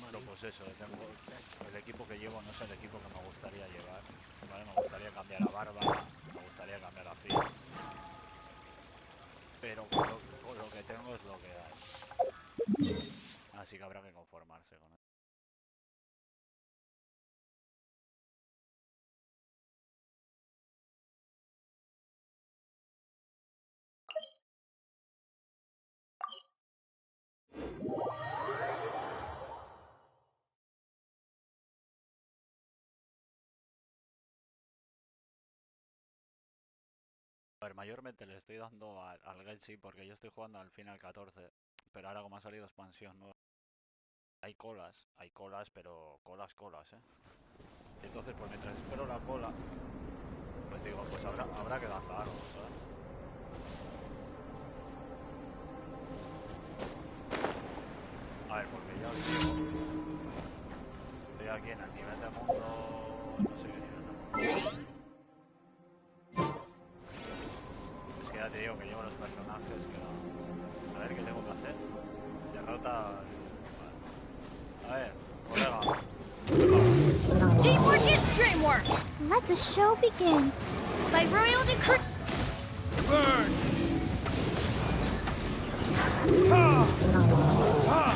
Pero pues eso, el equipo que llevo no es el equipo que me gustaría llevar. ¿Vale? Me gustaría cambiar a Bárbara, me gustaría cambiar a Fizz. Pero con lo que tengo es lo que hay. Así que habrá que conformarse con eso. A ver, mayormente le estoy dando al Genshin porque yo estoy jugando al final 14. Pero ahora como ha salido expansión nueva, hay colas, pero colas, ¿eh? Entonces, pues mientras espero la cola, pues digo, pues habrá que lanzar algo, ¿sabes? A ver, porque ya os digo, estoy aquí en el nivel de mundo, no sé qué nivel de mundo. Es que ya te digo que llevo los personajes que... A ver, ¿qué tengo que hacer? Derrota... Vale. A ver, colega. Teamwork is dreamwork! Let the show begin. By royal decree... Burn! Ha! Ha!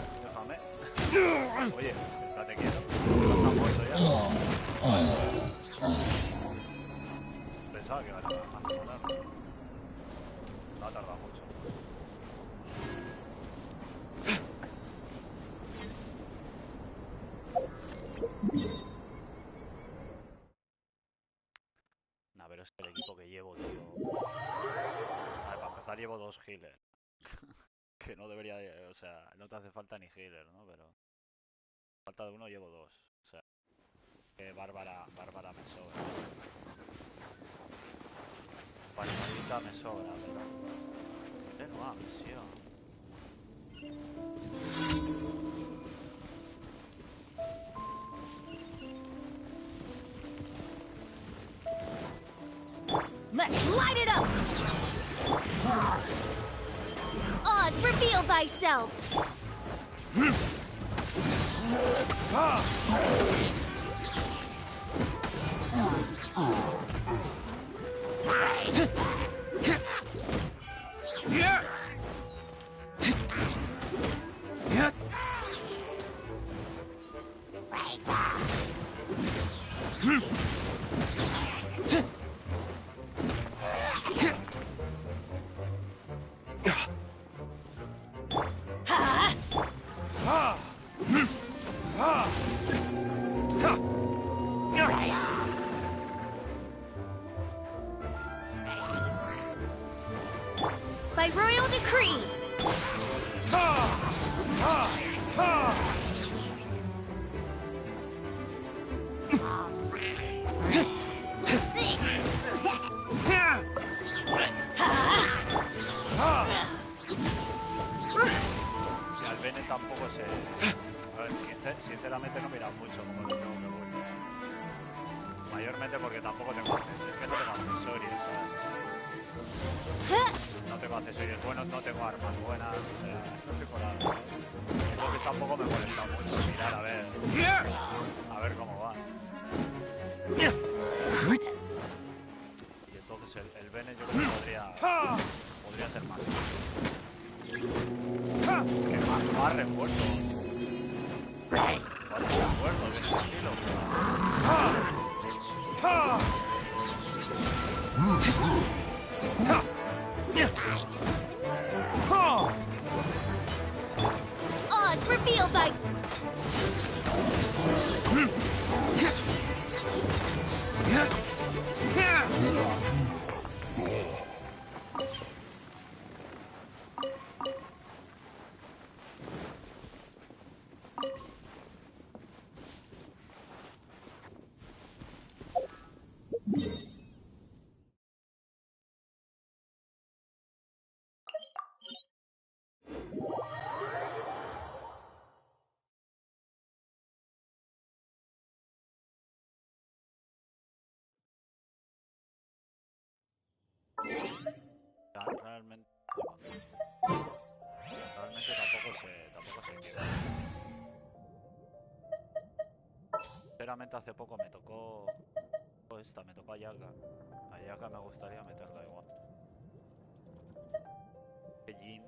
Déjame. Oye, estate quieto. Está muerto ya. Pensaba que iba a tardar más en matarlo. No ha tardado mucho. Nah, pero es que el equipo que llevo, tío... A ver, para empezar llevo 2 healers. Que no debería de... O sea, no te hace falta ni healer, ¿no? Pero... Falta de uno, llevo 2. O sea... Que Bárbara me sobra. Barbarita me sobra, pero... ¡Qué nueva misión! Let's light it up! Oz, reveal thyself! By royal decree! Y al Bene tampoco se... A ver, sinceramente no he mirado mucho como lo tengo que volver. Mayormente porque tampoco tengo accesorios. Es que no tengo accesorios, ¿sabes? No tengo accesorios buenos, no tengo armas buenas, o sea, no estoy colado. Entonces tampoco me molesta mucho mirar a ver cómo va. Y entonces el Bene yo creo que podría ser más. Que más refuerzo. Más refuerzo, viene tranquilo. Oz, reveal thy... Realmente... Realmente tampoco sé qué. Sinceramente hace poco me tocó... me tocó Ayaka. Ayaka me gustaría meterla igual. Jin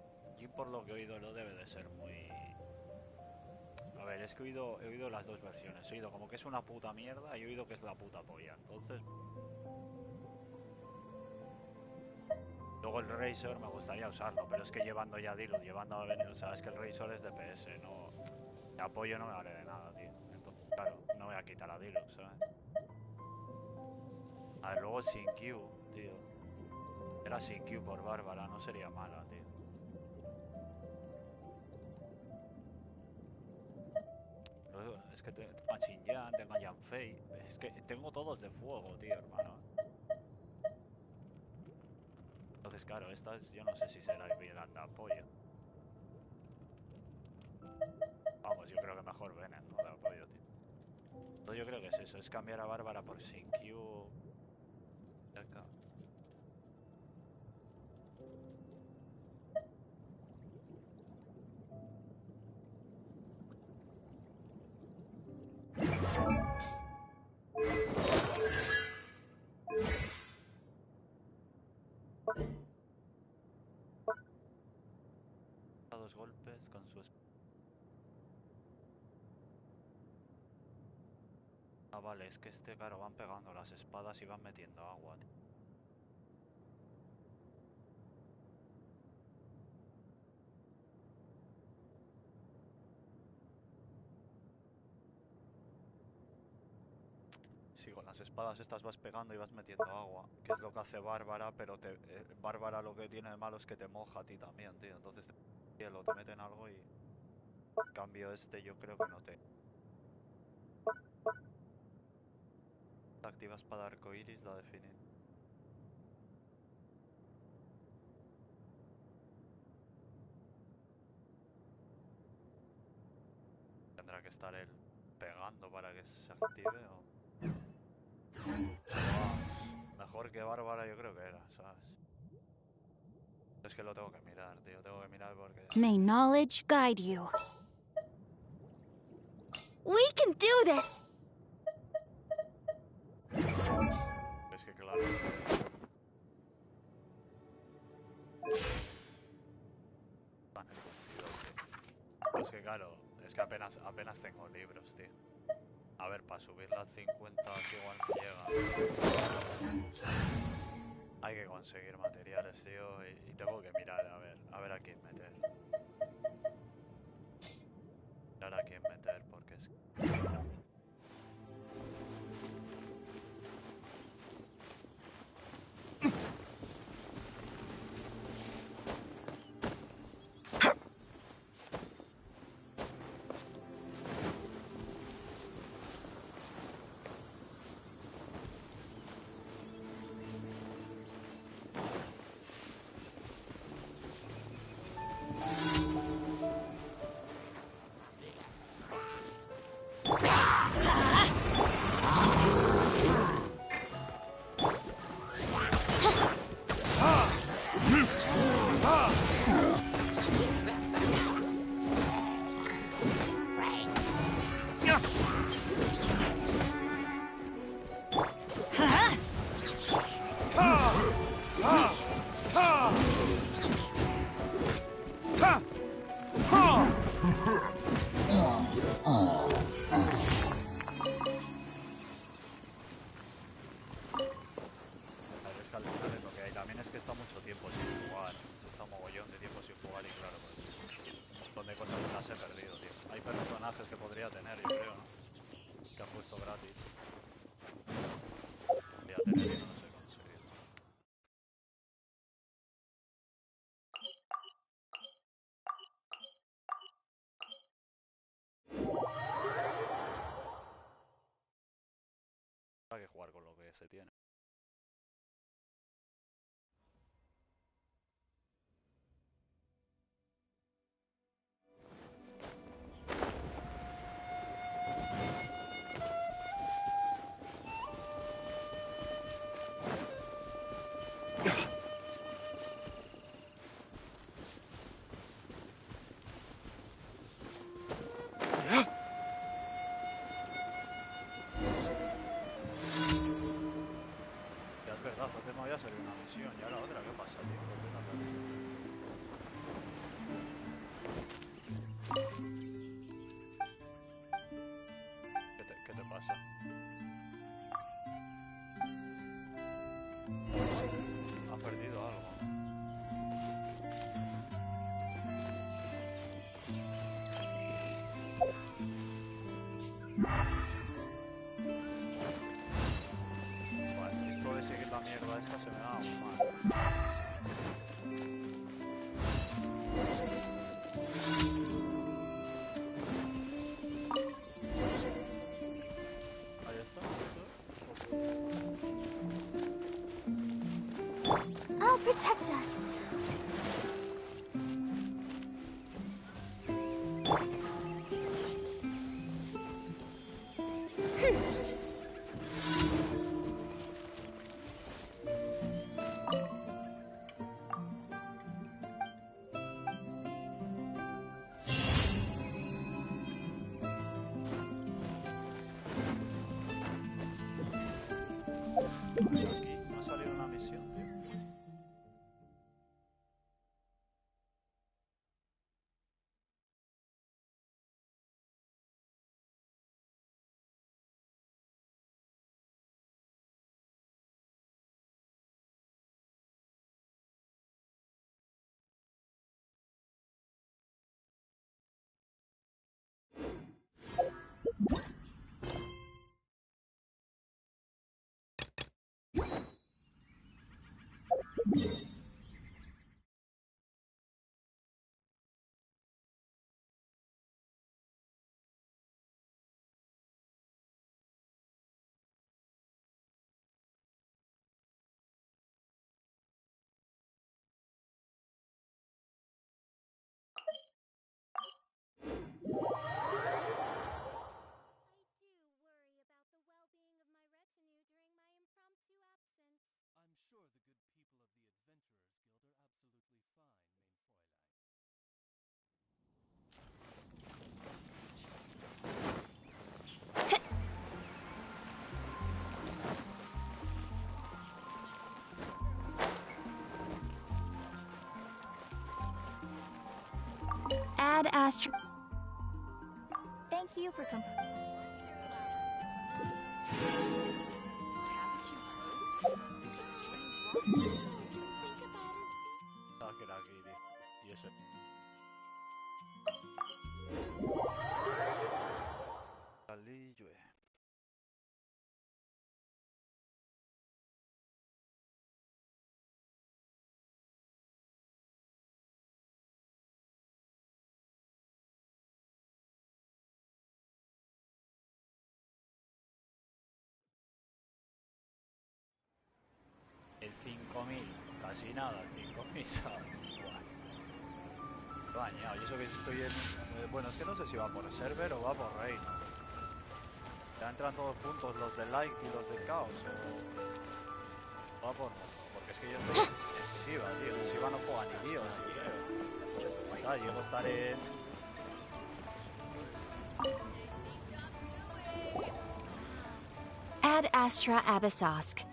por lo que he oído no debe de ser muy... A ver, es que he oído las dos versiones. He oído como que es una puta mierda y he oído que es la puta polla. Entonces... Luego el Razor me gustaría usarlo, pero es que llevando ya Diluc, llevando a venir, o sea, es que el Razor es DPS, no... De apoyo no me vale de nada, tío. Entonces, claro, no voy a quitar a Diluc, ¿sabes? A ver, luego sin Q, tío. Era sin Q por Bárbara, no sería mala, tío. Luego, es que tengo a Xinjiang, tengo a Yanfei. Es que tengo todos de fuego, tío, hermano. Entonces, claro, estas yo no sé si será bien de apoyo. Vamos, yo creo que mejor Venom, ¿no? De apoyo, tío. Entonces yo creo que es eso, es cambiar a Bárbara por sin Q. Acá. A dos golpes con su... Ah, vale, es que claro, van pegando las espadas y van metiendo agua, tío. Sí, con las espadas estas vas pegando y vas metiendo agua, que es lo que hace Bárbara, pero Bárbara lo que tiene de malo es que te moja a ti también, tío. Entonces te meten algo y... En cambio yo creo que no te... Activa espada arcoiris, la define. Tendrá que estar él pegando para que se active o... Mejor que Bárbara yo creo que era, ¿sabes? Es que lo tengo que mirar, tío. Tengo que mirar porque... May knowledge guide you. We can do this! Es que claro... Tan el cumplidor, tío. Es que claro, es que apenas tengo libros, tío. A ver, para subir las 50 igual no llega. Hay que conseguir materiales, tío, y tengo que mirar, a ver a quién meter. Mirar a quién meter, porque es... También es que está mucho tiempo sin jugar. Está un mogollón de tiempo sin jugar y claro, pues un montón de cosas me las he perdido, tío. Hay personajes que podría tener, yo creo, ¿no? Que han puesto gratis. Voy a tener y no los he conseguido. Hay que jugar con lo que se tiene. ya salió una misión. ¿Y ahora otra? ¿Qué pasa, tío? ¿Por qué tan raro? ¿Qué te pasa? Has perdido algo. Vale, esto de seguir la mierda esta se me da muy mal. Ahí está. I'll protect us. Aquí no ha salido una misión, tío. Add Astro. Thank you for Ah, que era aquí, tío. Y ese. Salillue. El 5000, casi nada, el 5000, ¿sabes? Buah. Bañado, y eso que estoy en... bueno, es que no sé si va por server o va por reino. Ya entran todos juntos, los de like y los de caos, o... va por... porque es que yo estoy en Siva, tío. En Siva no juega ni Dios, tío. O sea, llego a estar en... Ad Astra Abyssosk.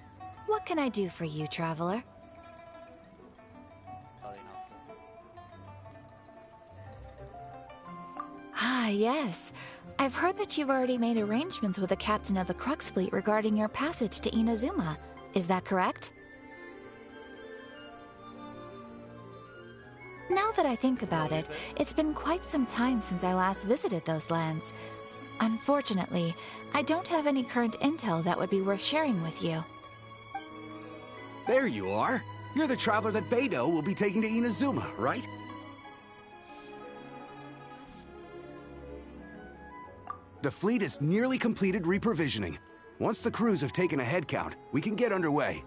What can I do for you, traveler? Ah, yes. I've heard that you've already made arrangements with the captain of the Crux fleet regarding your passage to Inazuma. Is that correct? Now that I think about it, it's been quite some time since I last visited those lands. Unfortunately, I don't have any current intel that would be worth sharing with you. There you are. You're the traveler that Beidou will be taking to Inazuma, right? The fleet has nearly completed reprovisioning. Once the crews have taken a head count, we can get underway.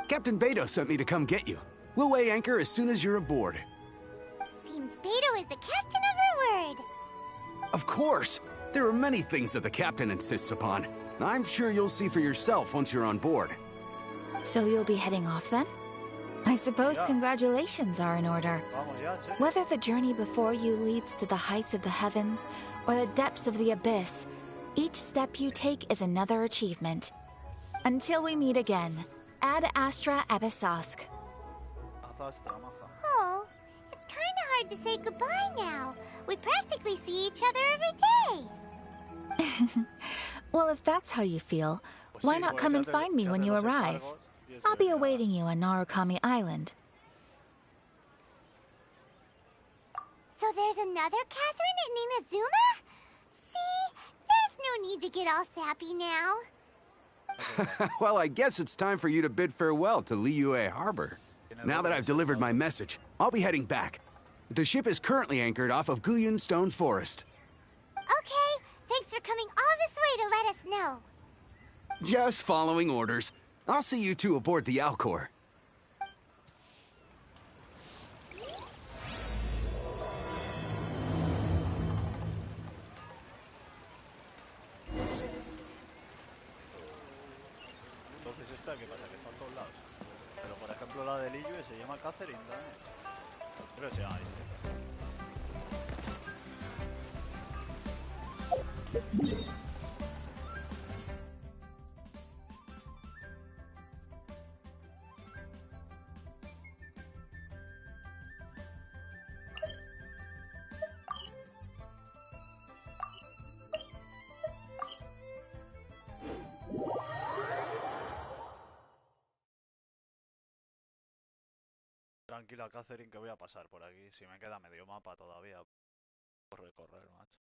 Captain Beidou sent me to come get you. We'll weigh anchor as soon as you're aboard. Seems Beidou is the captain of her word. Of course! There are many things that the captain insists upon. I'm sure you'll see for yourself once you're on board. So you'll be heading off then? I suppose congratulations are in order. Whether the journey before you leads to the heights of the heavens or the depths of the abyss, each step you take is another achievement. Until we meet again, Ad Astra Episosk. Oh, it's kind of hard to say goodbye now. We practically see each other every day. Well, if that's how you feel, why not come and find me when you arrive? I'll be awaiting you on Narukami Island. So there's another Catherine in Inazuma? See, there's no need to get all sappy now. Well, I guess it's time for you to bid farewell to Liyue Harbor. Now that I've delivered my message, I'll be heading back. The ship is currently anchored off of Guyun Stone Forest. Okay, thanks for coming all this way to let us know. Just following orders. I'll see you two aboard the Alcor. Entonces esta, ¿qué pasa? Que está a todos lados. Pero por ejemplo la de Liyue se llama Catherine también. Creo que se llama distinto. Tranquila, Catherine, que voy a pasar por aquí. Si me queda medio mapa todavía por recorrer, macho.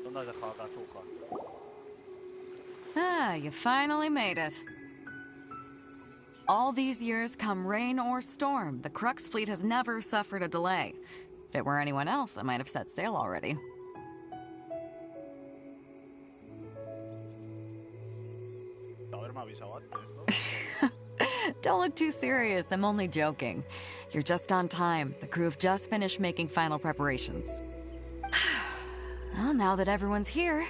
¿Dónde has dejado a Kazuha? Ah, you finally made it. All these years, come rain or storm, the Crux fleet has never suffered a delay. If it were anyone else, I might have set sail already. Don't look too serious, I'm only joking. You're just on time. The crew have just finished making final preparations. Well, now that everyone's here,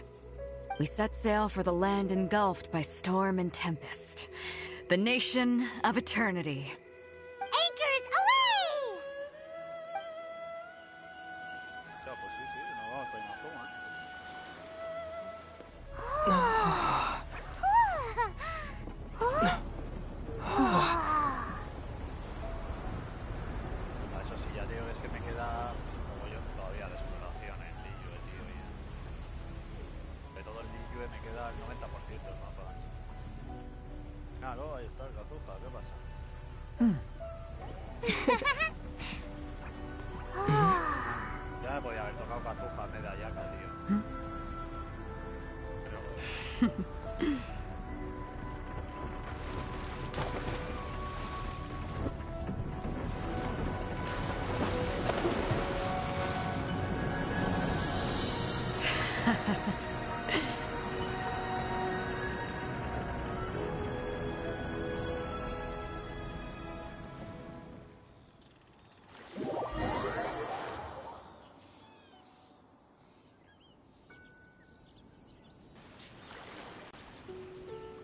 we set sail for the land engulfed by storm and tempest. The nation of eternity. Anchors away! Ya, pues sí, sí, nos vamos para Inazuma. Eso sí, ya digo, es que me queda como yo todavía de exploración en Liyue, tío. De todo el Liyue me queda el 90% del mapa. Claro, ahí está el Kazuha, ¿qué pasa? Ya me podía haber tocado Kazuha en vez de Ayaka, tío. Pero...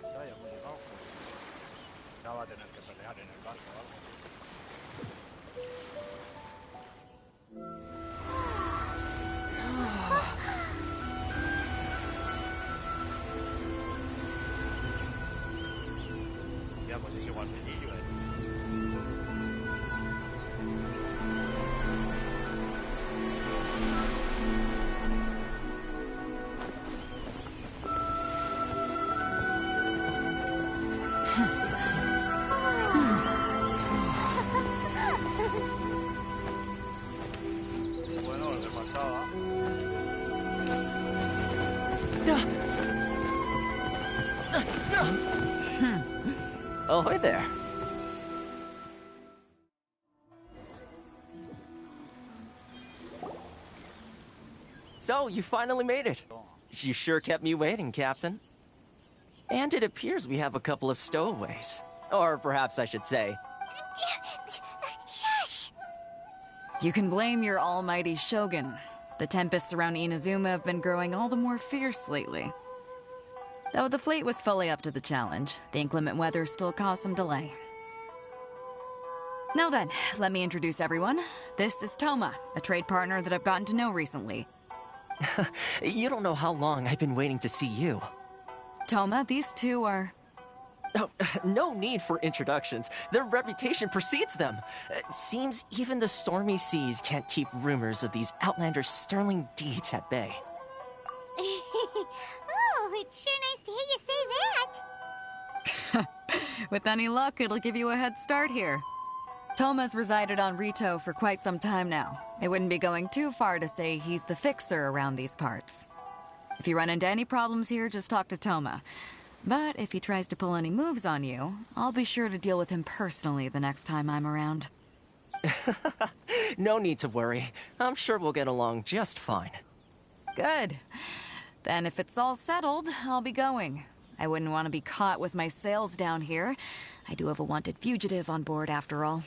Ya hemos llegado. Ya va a tener que pelear en el barco o algo. Ya, pues es igual que Liyue. Bueno, lo que pasaba. Ahoy there. So, you finally made it. You sure kept me waiting, Captain. And it appears we have a couple of stowaways. Or perhaps I should say... Shush! You can blame your almighty Shogun. The tempests around Inazuma have been growing all the more fierce lately. Though the fleet was fully up to the challenge, the inclement weather still caused some delay. Now then, let me introduce everyone. This is Toma, a trade partner that I've gotten to know recently. You don't know how long I've been waiting to see you. Toma, these two are... Oh, no need for introductions. Their reputation precedes them. Seems even the stormy seas can't keep rumors of these Outlanders' sterling deeds at bay. Oh, it's sure nice to hear you say that. With any luck, it'll give you a head start here. Toma's resided on Rito for quite some time now. It wouldn't be going too far to say he's the fixer around these parts. If you run into any problems here, just talk to Toma. But if he tries to pull any moves on you, I'll be sure to deal with him personally the next time I'm around. No need to worry. I'm sure we'll get along just fine. Good. Then if it's all settled, I'll be going. I wouldn't want to be caught with my sails down here. I do have a wanted fugitive on board after all.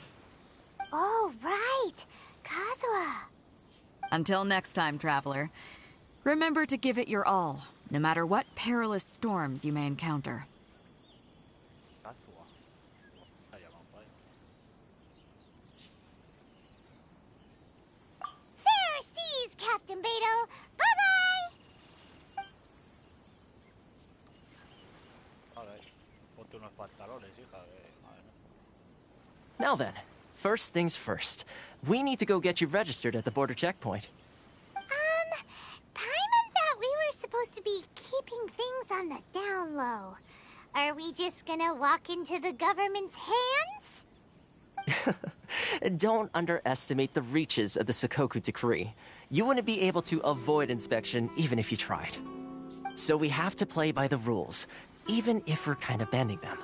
Oh, right. Kazuha. Until next time, traveler. Remember to give it your all, no matter what perilous storms you may encounter. Fair seas, Captain Beto. Bye-bye. Now then, first things first. We need to go get you registered at the border checkpoint. Paimon thought we were supposed to be keeping things on the down low. Are we just gonna walk into the government's hands? Don't underestimate the reaches of the Sakoku Decree. You wouldn't be able to avoid inspection even if you tried. So we have to play by the rules, even if we're kind of bending them.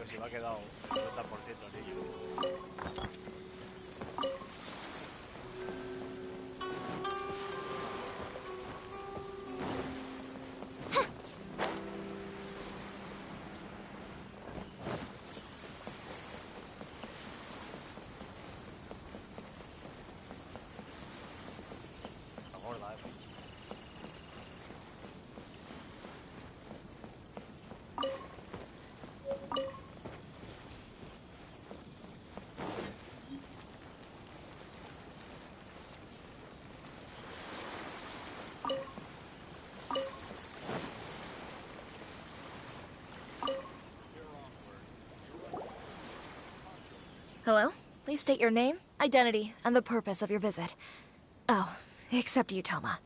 Si me ha quedado el 90% niño. La gorda, Hello? Please state your name, identity, and the purpose of your visit. Oh, except you, Toma.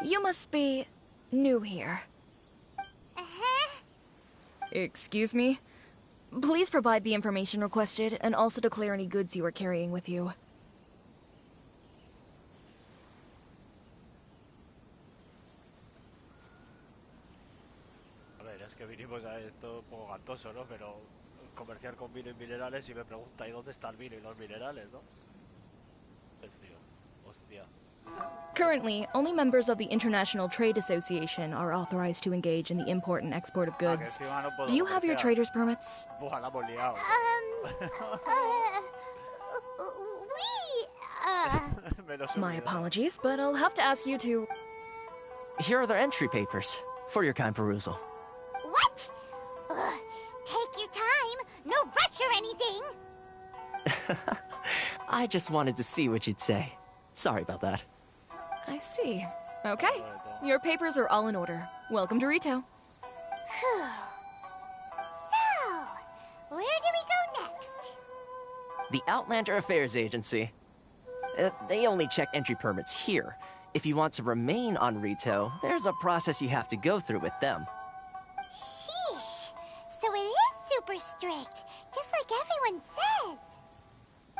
You must be new here. Excuse me? Please provide the information requested and also declare any goods you are carrying with you. Es que vinimos a esto un poco gantoso, ¿no? Pero comerciar con vino y minerales y me pregunta, ¿y dónde está el vino y los minerales, no? Pues tío, hostia. Currently, only members of the International Trade Association are authorized to engage in the import and export of goods. Do you have your trader's permits? Buah, la hemos liado. My apologies, but I'll have to ask you to... Here are their entry papers, for your kind perusal. What? Take your time. No rush or anything. I just wanted to see what you'd say. Sorry about that. I see. Okay. Your papers are all in order. Welcome to Rito. So, where do we go next? The Outlander Affairs Agency. They only check entry permits here. If you want to remain on Rito, there's a process you have to go through with them. Sheesh. So it is super strict, just like everyone says.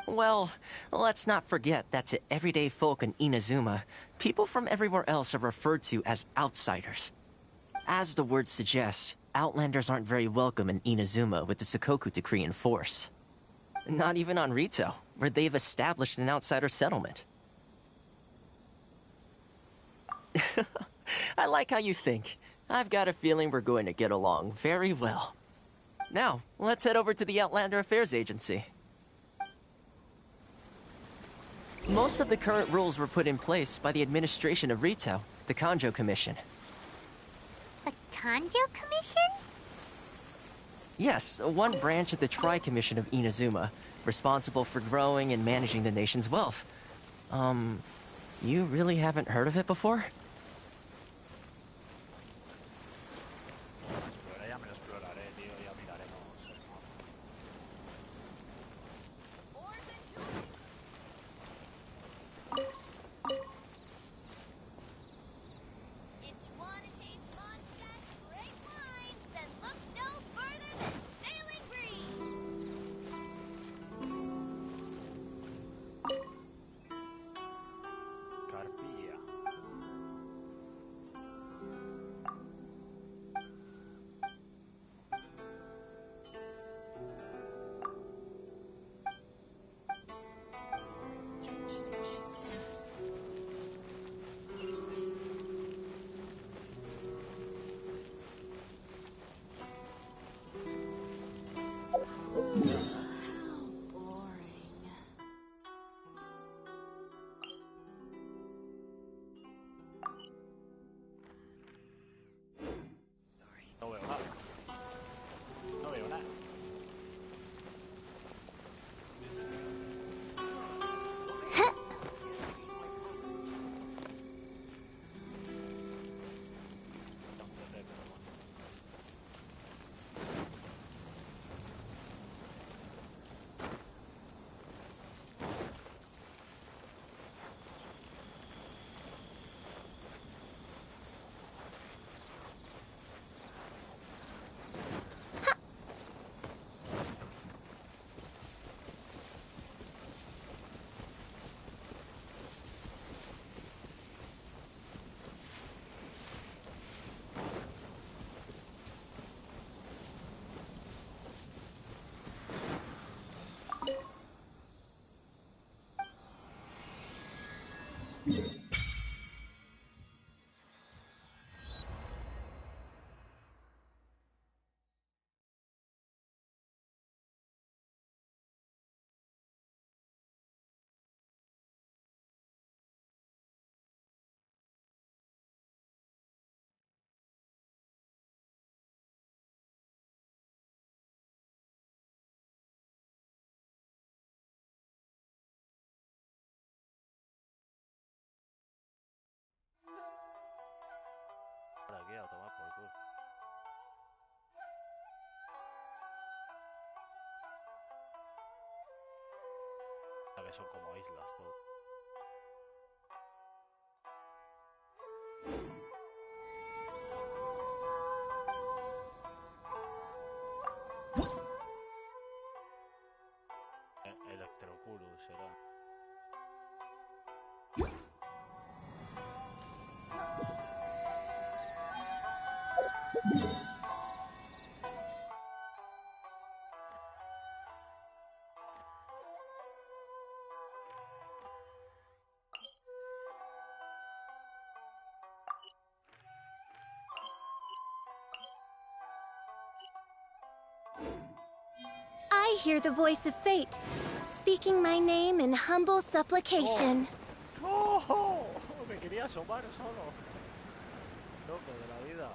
Well, let's not forget that to everyday folk in Inazuma, people from everywhere else are referred to as outsiders. As the word suggests, Outlanders aren't very welcome in Inazuma with the Sakoku Decree in force. Not even on Rito, where they've established an outsider settlement. I like how you think. I've got a feeling we're going to get along very well. Now, let's head over to the Outlander Affairs Agency. Most of the current rules were put in place by the administration of Rito, the Kanjo Commission. The Kanjo Commission? Yes, one branch of the Tri-Commission of Inazuma, responsible for growing and managing the nation's wealth. You really haven't heard of it before? Aquí a tomar por culo. Que son como islas todo. Electrocurus será. I hear the voice of fate, speaking my name in humble supplication. ¡Oh! Me quería asomar solo. Loco de la vida.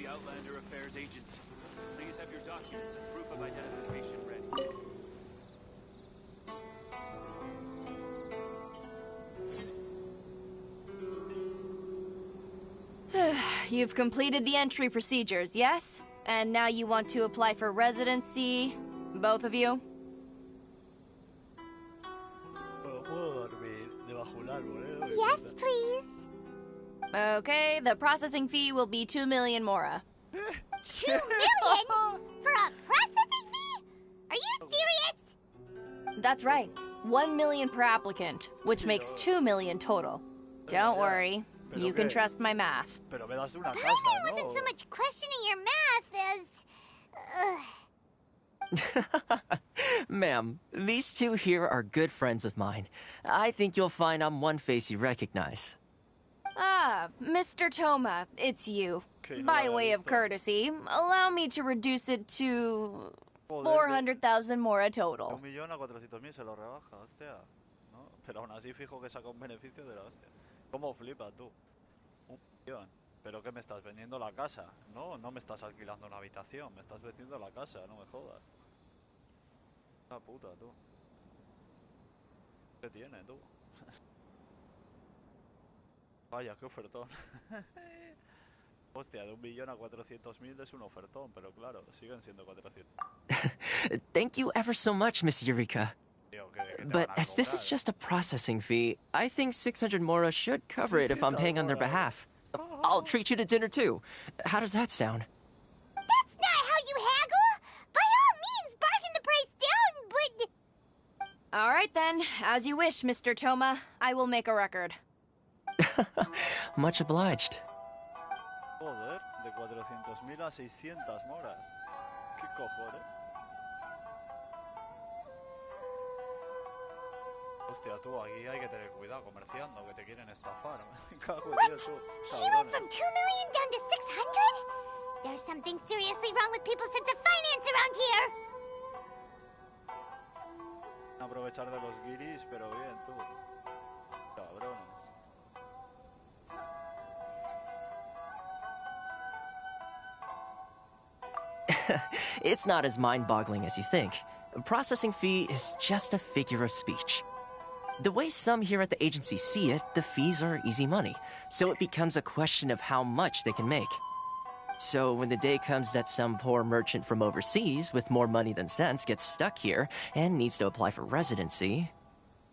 Outlander Affairs Agency. Please have your documents and proof of identification ready. You've completed the entry procedures, yes? And now you want to apply for residency, both of you? Yes, please. Okay, the processing fee will be 2 million mora. 2 million? For a processing fee? Are you serious? That's right. 1 million per applicant, which makes 2 million total. Don't worry, you can trust my math. Paimon wasn't so much questioning your math as... Ma'am, these two here are good friends of mine. I think you'll find I'm one face you recognize. Ah, Mr. Toma, it's you. By way of courtesy, allow me to reduce it to 400,000 mora total. 1.400.000 se lo rebaja, hostia. ¿No? Pero aún así fijo que saca un beneficio de la hostia. ¿Cómo flipas tú? 1 millón. ¿Pero qué me estás vendiendo la casa? No, no me estás alquilando una habitación, me estás vendiendo la casa, no me jodas. Una puta, tú. ¿Qué tiene, tú? Vaya, qué ofertón. Hostia, de 1.400.000 es un ofertón, pero claro, siguen siendo 400. Thank you ever so much, Miss Eureka. But as this is just a processing fee, I think 600 mora should cover it if I'm paying on their behalf. I'll treat you to dinner too. How does that sound? That's not how you haggle! By all means, bargain the price down, but... Alright then, as you wish, Mr. Toma. I will make a record. Much obliged. Joder, de 400.000 a 600 moras. ¿Qué cojones? Hostia, tú, aquí hay que tener cuidado comerciando, que te quieren estafar. Me cago en Dios, tú, He went from 2 million down to 600? There's something seriously wrong with people's sense of finance around here! Aprovechar de los guiris, pero bien, tú. Cabrones. It's not as mind-boggling as you think. A processing fee is just a figure of speech. The way some here at the agency see it, the fees are easy money, so it becomes a question of how much they can make. So when the day comes that some poor merchant from overseas with more money than sense gets stuck here and needs to apply for residency...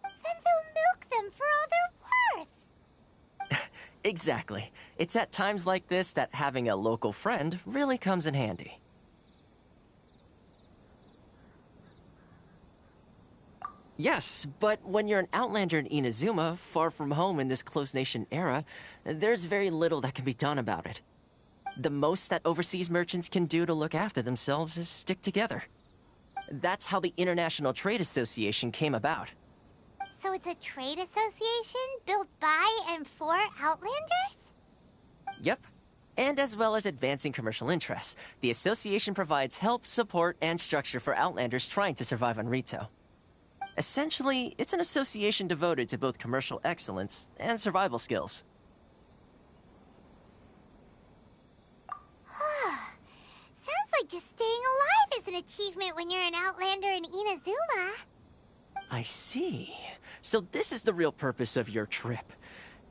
Then they'll milk them for all they're worth! Exactly. It's at times like this that having a local friend really comes in handy. Yes, but when you're an outlander in Inazuma, far from home in this close-nation era, there's very little that can be done about it. The most that overseas merchants can do to look after themselves is stick together. That's how the International Trade Association came about. So it's a trade association built by and for Outlanders? Yep. And as well as advancing commercial interests, the association provides help, support, and structure for Outlanders trying to survive on Rito. Essentially, it's an association devoted to both commercial excellence and survival skills. Sounds like just staying alive is an achievement when you're an Outlander in Inazuma. I see. So this is the real purpose of your trip.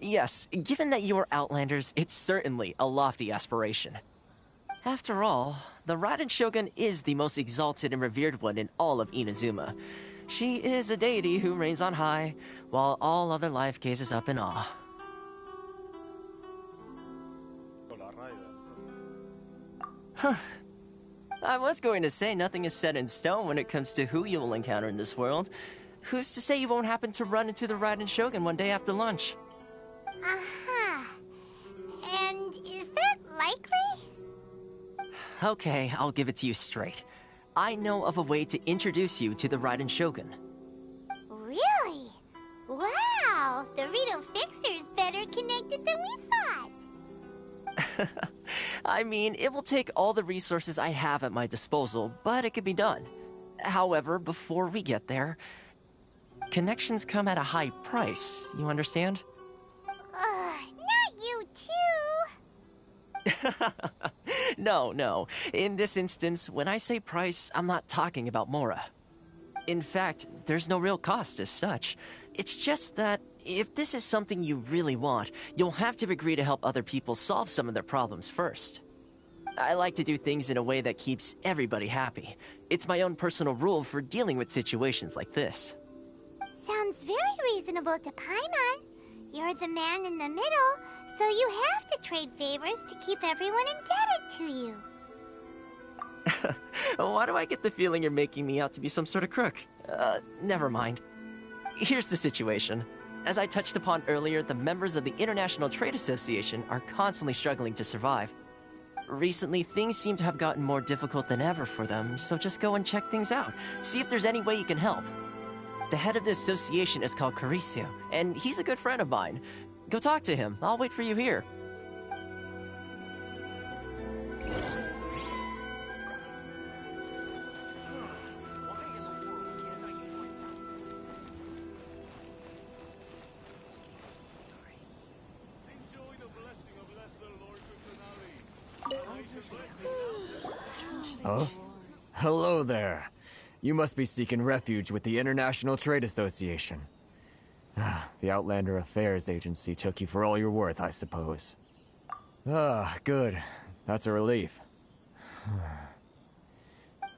Yes, given that you are Outlanders, it's certainly a lofty aspiration. After all, the Raiden Shogun is the most exalted and revered one in all of Inazuma. She is a deity who reigns on high, while all other life gazes up in awe. Huh. I was going to say nothing is set in stone when it comes to who you will encounter in this world. Who's to say you won't happen to run into the Raiden Shogun one day after lunch? Uh-huh. And is that likely? Okay, I'll give it to you straight. I know of a way to introduce you to the Raiden Shogun. Really? Wow! The Rito Fixer's better connected than we thought! I mean, it will take all the resources I have at my disposal, but it can be done. However, before we get there, connections come at a high price, you understand? Not you too! No. In this instance, when I say price, I'm not talking about Mora. In fact, there's no real cost as such. It's just that if this is something you really want, you'll have to agree to help other people solve some of their problems first. I like to do things in a way that keeps everybody happy. It's my own personal rule for dealing with situations like this. Sounds very reasonable to Paimon. You're the man in the middle, so you have to trade favors to keep everyone indebted to you. Why do I get the feeling you're making me out to be some sort of crook? Never mind. Here's the situation. As I touched upon earlier, the members of the International Trade Association are constantly struggling to survive. Recently, things seem to have gotten more difficult than ever for them, so just go and check things out. See if there's any way you can help. The head of the association is called Caricio, and he's a good friend of mine. Go talk to him. I'll wait for you here. Oh? Hello there. You must be seeking refuge with the International Trade Association. The Outlander Affairs Agency took you for all you're worth, I suppose. Good. That's a relief.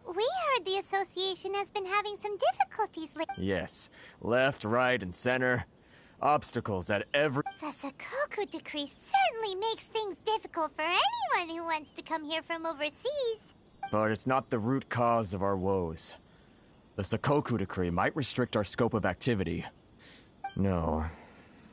We heard the association has been having some difficulties lately. Yes. Left, right, and center. Obstacles at every... The Sakoku Decree certainly makes things difficult for anyone who wants to come here from overseas. But it's not the root cause of our woes. The Sakoku Decree might restrict our scope of activity. No.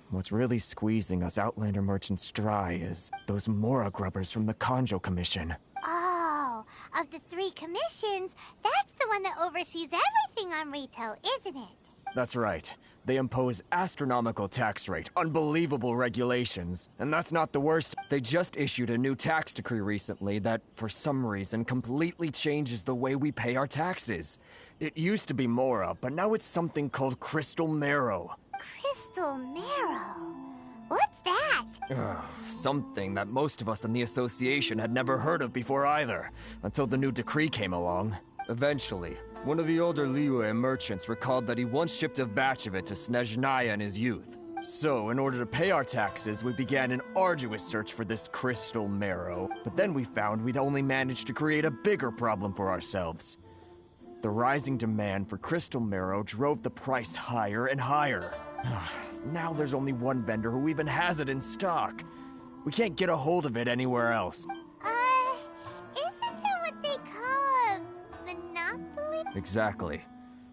What's really squeezing us Outlander merchants dry is those Mora grubbers from the Kanjo Commission. Oh, of the 3 commissions, that's the one that oversees everything on Rito, isn't it? That's right. They impose astronomical tax rate, unbelievable regulations, and that's not the worst. They just issued a new tax decree recently that, for some reason, completely changes the way we pay our taxes. It used to be Mora, but now it's something called Crystal Marrow. Crystal Marrow? What's that? Something that most of us in the association had never heard of before either, until the new decree came along. Eventually, one of the older Liyue merchants recalled that he once shipped a batch of it to Snezhnaya in his youth. So, in order to pay our taxes, we began an arduous search for this Crystal Marrow. But then we found we'd only managed to create a bigger problem for ourselves. The rising demand for Crystal Marrow drove the price higher and higher. Now there's only one vendor who even has it in stock. We can't get a hold of it anywhere else. Isn't that what they call a monopoly? Exactly.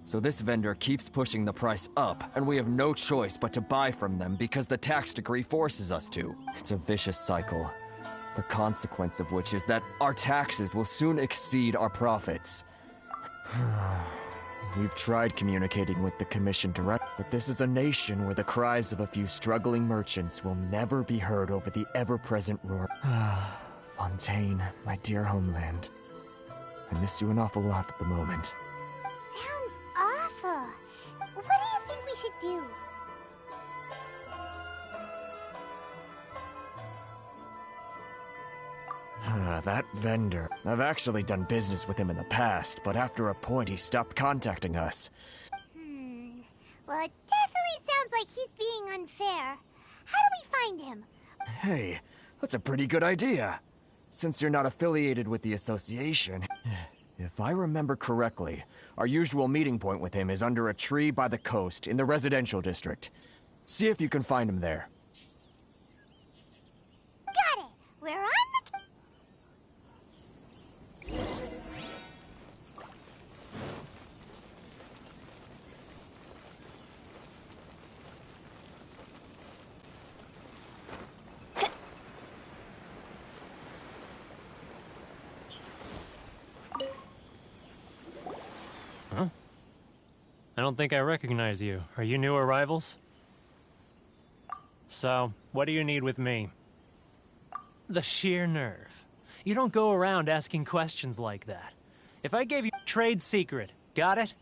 So this vendor keeps pushing the price up, and we have no choice but to buy from them because the tax decree forces us to. It's a vicious cycle. The consequence of which is that our taxes will soon exceed our profits. We've tried communicating with the Commission direct, but this is a nation where the cries of a few struggling merchants will never be heard over the ever-present roar. Fontaine, my dear homeland. I miss you an awful lot at the moment. Sounds awful. What do you think we should do? That vendor. I've actually done business with him in the past, but after a point he stopped contacting us. Well, it definitely sounds like he's being unfair. How do we find him? Hey, that's a pretty good idea. Since you're not affiliated with the association, if I remember correctly, our usual meeting point with him is under a tree by the coast in the residential district. See if you can find him there. Got it! We're on the... Huh? I don't think I recognize you. Are you new arrivals? So, what do you need with me? The sheer nerve. You don't go around asking questions like that. If I gave you trade secret, got it?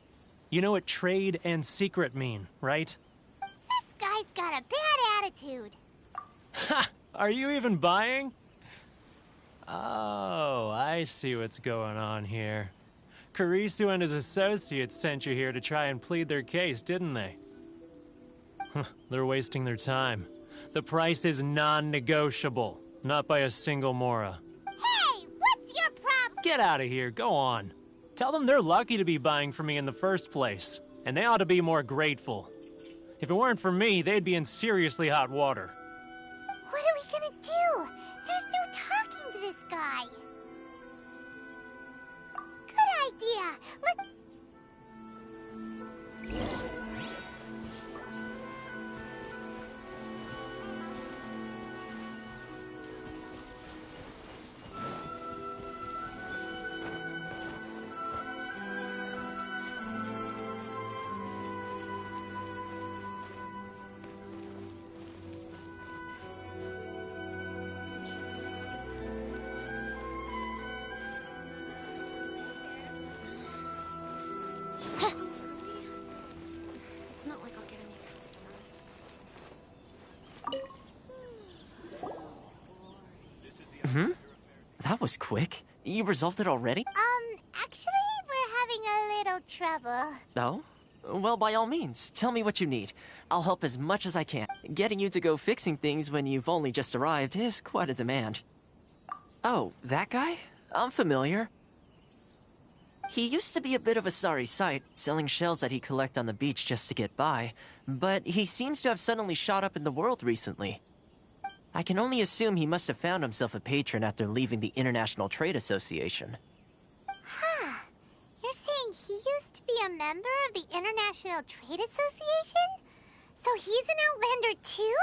You know what trade and secret mean, right? This guy's got a bad attitude. Ha! Are you even buying? Oh, I see what's going on here. Karisu and his associates sent you here to try and plead their case, didn't they? They're wasting their time. The price is non-negotiable, not by a single Mora. Hey, what's your problem? Get out of here, go on. Tell them they're lucky to be buying from me in the first place, and they ought to be more grateful. If it weren't for me, they'd be in seriously hot water. What are we gonna do? There's no talking to this guy. Good idea. Let's... It's not like I'll get any customers. That was quick. You resolved it already? Actually, we're having a little trouble. No? Well, by all means, tell me what you need. I'll help as much as I can. Getting you to go fixing things when you've only just arrived is quite a demand. Oh, that guy? I'm familiar. He used to be a bit of a sorry sight, selling shells that he'd collect on the beach just to get by, but he seems to have suddenly shot up in the world recently. I can only assume he must have found himself a patron after leaving the International Trade Association. Huh. You're saying he used to be a member of the International Trade Association? So he's an Outlander too?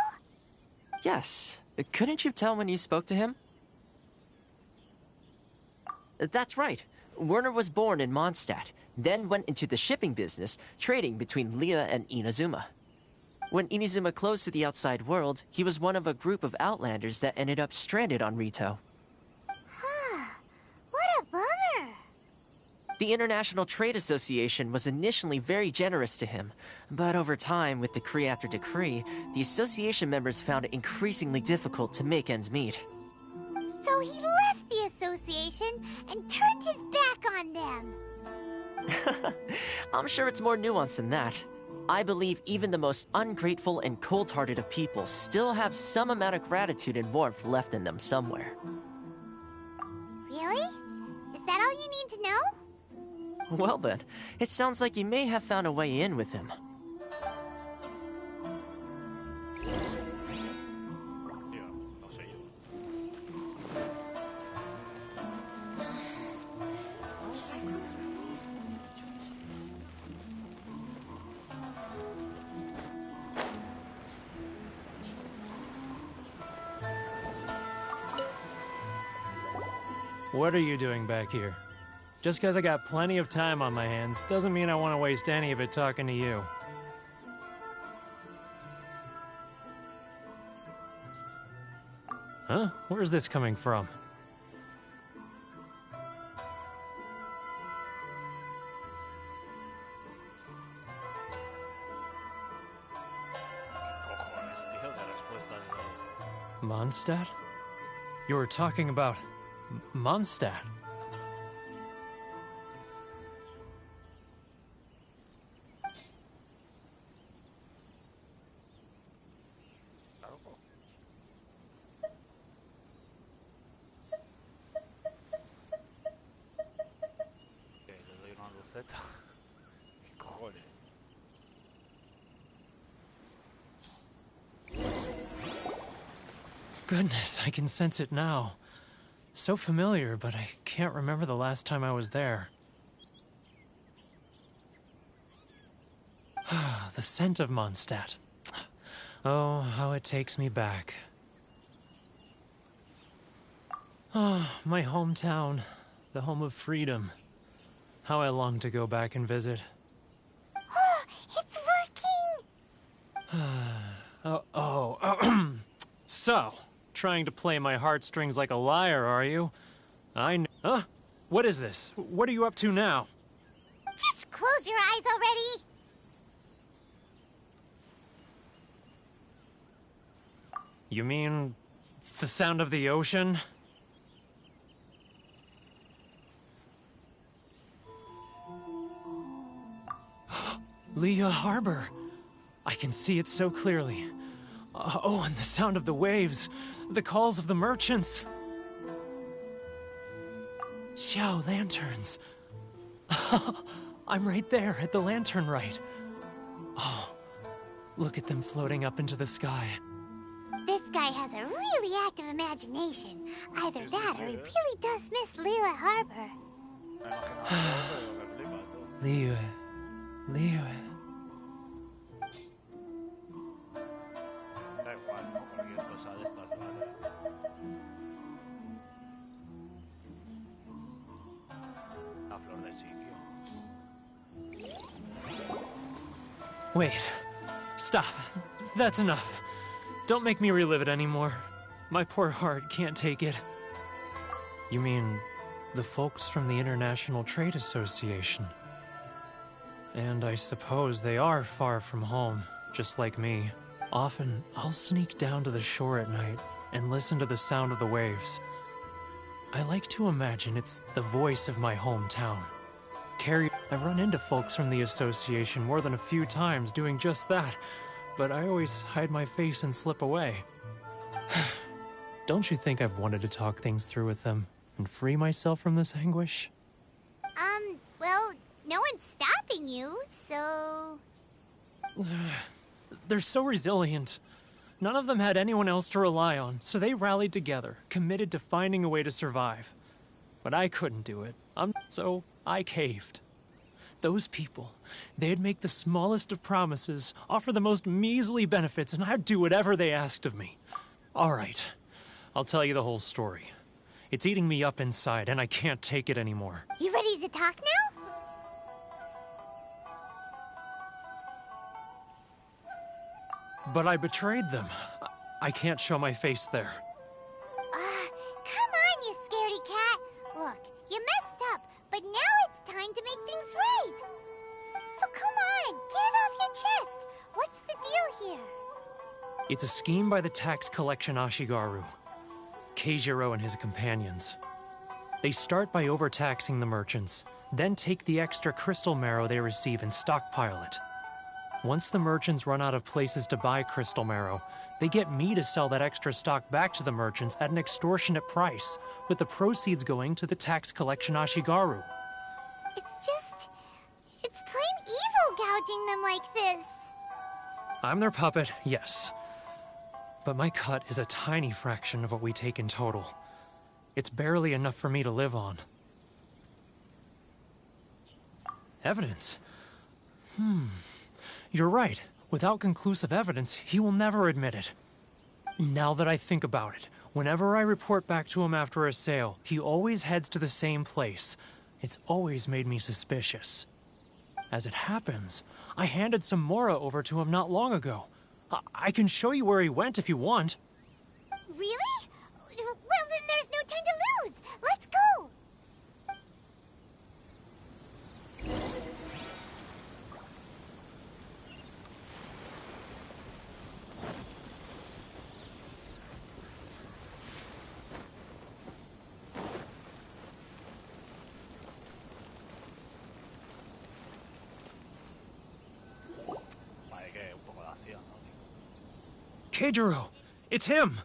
Yes. Couldn't you tell when you spoke to him? That's right. Werner was born in Mondstadt, then went into the shipping business, trading between Leah and Inazuma. When Inazuma closed to the outside world, he was one of a group of Outlanders that ended up stranded on Rito. Huh. What a bummer. The International Trade Association was initially very generous to him, but over time, with decree after decree, the association members found it increasingly difficult to make ends meet. So he left the association and turned his back on them. I'm sure it's more nuanced than that. I believe even the most ungrateful and cold-hearted of people still have some amount of gratitude and warmth left in them somewhere. Really? Is that all you need to know? Well then, it sounds like you may have found a way in with him. What are you doing back here? Just because I got plenty of time on my hands doesn't mean I want to waste any of it talking to you. Huh? Where's this coming from? Mondstadt? You were talking about Mondstadt. Goodness, I can sense it now. So familiar, but I can't remember the last time I was there. The scent of Mondstadt. Oh, how it takes me back. Oh, my hometown, the home of freedom. How I long to go back and visit. Oh, it's working! So, trying to play my heartstrings like a liar, are you? Huh? What is this? What are you up to now? Just close your eyes already! You mean the sound of the ocean? Liyue Harbor. I can see it so clearly. Oh, and the sound of the waves. The calls of the merchants. Xiao lanterns. I'm right there at the lantern right. Oh, look at them floating up into the sky. This guy has a really active imagination. Either that or he really does miss Liyue Harbor. Liyue. Liyue. Da igual, ¿no? Cualquier cosa de estas, vale. La flor del sitio. Wait. Stop. That's enough. Don't make me relive it anymore. My poor heart can't take it. You mean the folks from the International Trade Association? And I suppose they are far from home, just like me. Often, I'll sneak down to the shore at night and listen to the sound of the waves. I like to imagine it's the voice of my hometown. I've run into folks from the association more than a few times doing just that, but I always hide my face and slip away. Don't you think I've wanted to talk things through with them and free myself from this anguish? Well, no one's stopping you, so... They're so resilient. None of them had anyone else to rely on, so they rallied together, committed to finding a way to survive. But I couldn't do it, so I caved. Those people, they'd make the smallest of promises, offer the most measly benefits, and I'd do whatever they asked of me. All right, I'll tell you the whole story. It's eating me up inside, and I can't take it anymore. You ready to talk now? But I betrayed them. I can't show my face there. Come on, you scaredy cat. Look, you messed up, but now it's time to make things right. So come on, get it off your chest. What's the deal here? It's a scheme by the tax collection Ashigaru, Keijiro and his companions. They start by overtaxing the merchants, then take the extra crystal marrow they receive and stockpile it. Once the merchants run out of places to buy crystal marrow, they get me to sell that extra stock back to the merchants at an extortionate price, with the proceeds going to the tax collection Ashigaru. It's plain evil gouging them like this. I'm their puppet, yes. But my cut is a tiny fraction of what we take in total. It's barely enough for me to live on. Evidence? You're right. Without conclusive evidence, he will never admit it. Now that I think about it, whenever I report back to him after a sale, he always heads to the same place. It's always made me suspicious. As it happens, I handed some Mora over to him not long ago. I can show you where he went if you want. Really? Well, then there's no time to lose. Let's go! Keijiro! It's him!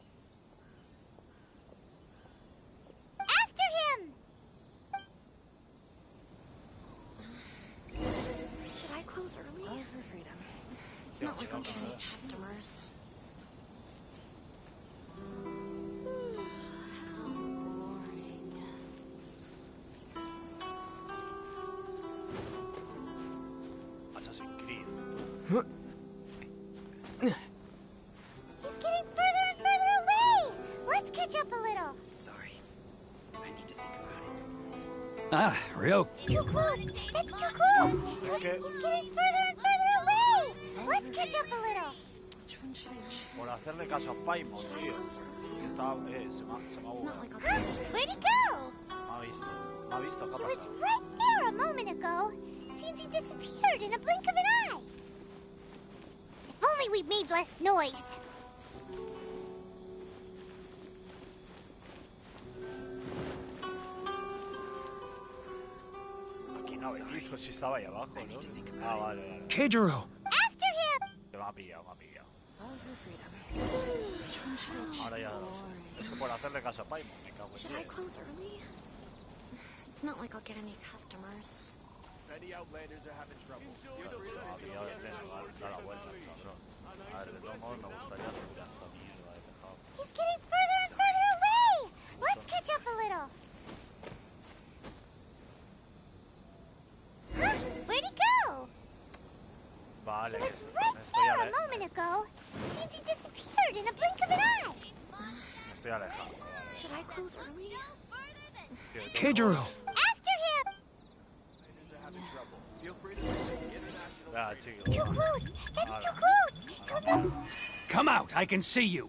After him! Should I close early? Oh, for freedom. It's not like I'll get any customers. How boring. Assassin's Creed. He's getting further and further away! Let's catch up a little. Sorry. I need to think about it. Ryo. Too close! That's too close! He's getting further and further away! Let's catch up a little. Por hacerle caso a Paimon, tío. Se me ha bugueado. Where'd he go? Me ha visto, ¿qué ha He was pasado? right there a moment ago. Seems he disappeared in a blink of an eye. If only we made less noise. Aquí no, hijo, si estaba ahí abajo, ¿no? Ah, vale, vale. Keijiro! After him! Me ha pillado. Ahora ya... Es que por hacerle caso a Paimon, me cago en Should I close early? It's not like I'll get any customers. Many outlanders are having trouble. Me ha pillado de pleno, vale, da la vuelta, cabrón. A ver, de todos modos me gustaría subir a esta mierda de tejado. He's getting further and further away! Let's catch up a little. Huh? Where'd he go? Vale, He was right there a moment ago. Seems he disappeared in a blink of an eye. Me estoy alejando. Vale. Should I close early? Keijiro! After him! Outlanders are having trouble. Feel free to visit the international Ah, trade chico. Too close! That's too close! Come out, I can see you.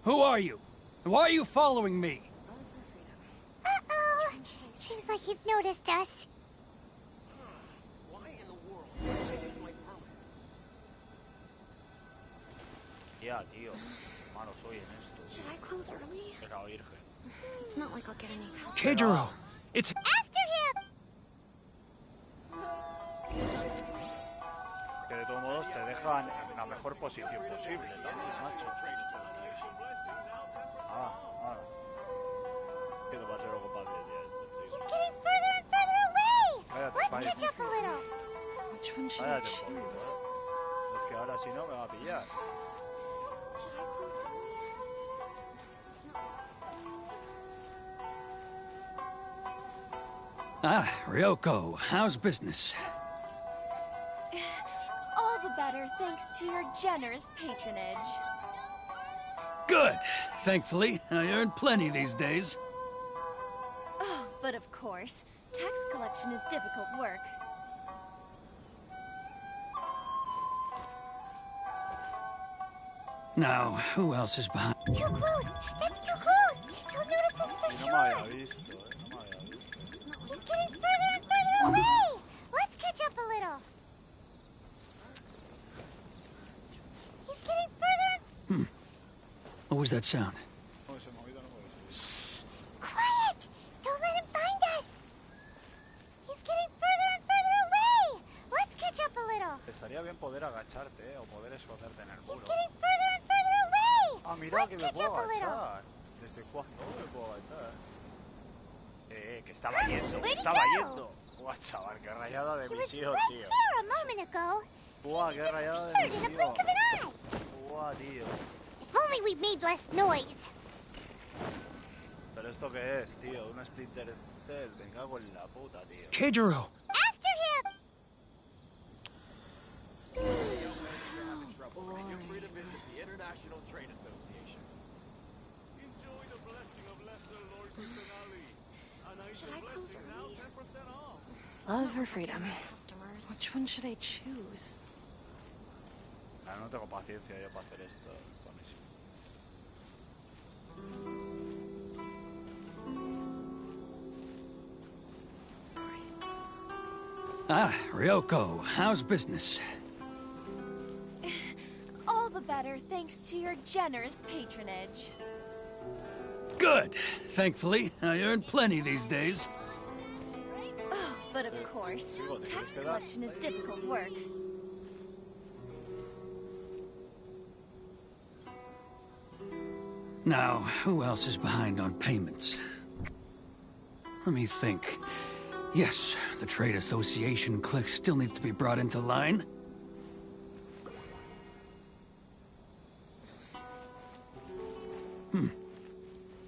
Who are you? Why are you following me? Uh-oh. Seems like he's noticed us. Ya, tío. Malo soy en esto. Should I close early? Era virgen. It's not like I'll get any customers. Keijiro! It's... After him! Que de todos modos te dejan en la mejor posición posible, también, macho. Ahora. ¿Qué te va a ser algo para He's getting further and further away! Cállate, Let's Paimon. catch up a little. Which one should I Cállate un poquito, choose? Es que ahora si no me va a pillar. Should I close early? Ah, Ryoko, how's business? All the better thanks to your generous patronage. Good. Thankfully, I earned plenty these days. Oh, but of course, tax collection is difficult work. Now, who else is behind? Too close! That's too close! He'll notice us for No me sure! había visto, no me había visto. He's getting further and further away! Let's catch up a little. He's getting further and... What was that sound? No, ese movido no me lo sé. Quiet! Don't let him find us! He's getting further and further away! Let's catch up a little. Estaría bien poder agacharte, o poder esconderte en el He's muro. getting further and further away! Ah, mira Let's que me catch puedo up a little. agachar. ¿Desde cuándo me puedo agachar? Que estaba yendo, Where'd he estaba go? yendo. Buah, chaval, qué rayada de He was misión, right tío. here a moment ago. Buah, Seems qué he rayada de disappeared in a misión. blink of an eye. Buah, tío. If only we made less noise. ¿Pero esto qué es, tío? Un Splinter Cell. Me cago en la puta, tío. Keijiro! After him! having trouble. Feel free to visit the International Trade Association. Enjoy the blessing of Lesser Lord Kusanali. Should I close early? 10% off. Love or freedom? Which one should I choose? Ah, no tengo paciencia yo para hacer esta misión. Ah, Ryoko, how's business? All the better thanks to your generous patronage. Good. Thankfully, I earned plenty these days. Oh, but of course, tax collection is difficult work. Now, who else is behind on payments? Let me think. Yes, the Trade Association clique still needs to be brought into line.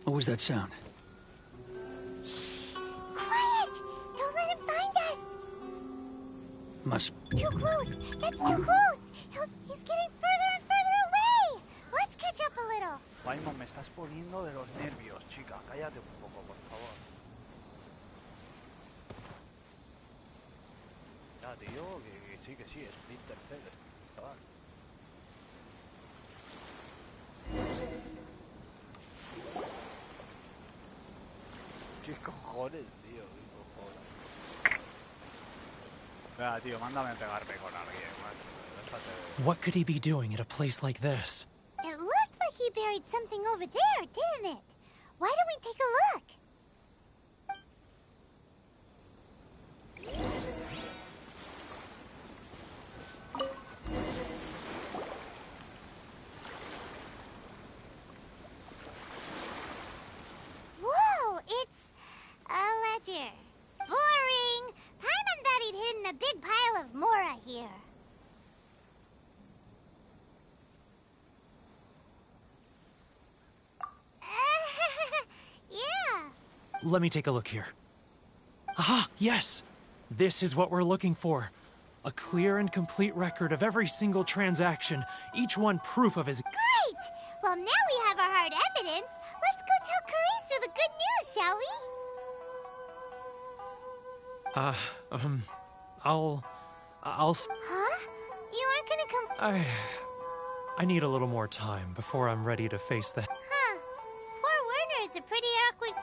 What was that sound? Quiet! Don't let him find us! Must... Too close! That's too close! He's getting further and further away! Let's catch up a little. Paimon, me estás poniendo de los nervios, chica. Cállate un poco, por favor. Ya, tío, que sí, Splinter Cell, chaval. ¿Qué cojones, tío? ¿Qué cojones? Venga, tío, mándame a pegarme con alguien, macho. Déjate de... What could he be doing at a place like this? It looked like he buried something over there, didn't it? Why don't we take a look? Let me take a look here. Aha, yes! This is what we're looking for. A clear and complete record of every single transaction, each one proof of his— Great! Well, now we have our hard evidence. Let's go tell Karisu the good news, shall we? I'll... Huh? You aren't gonna come— I need a little more time before I'm ready to face the— Huh. Poor Werner's a pretty awkward—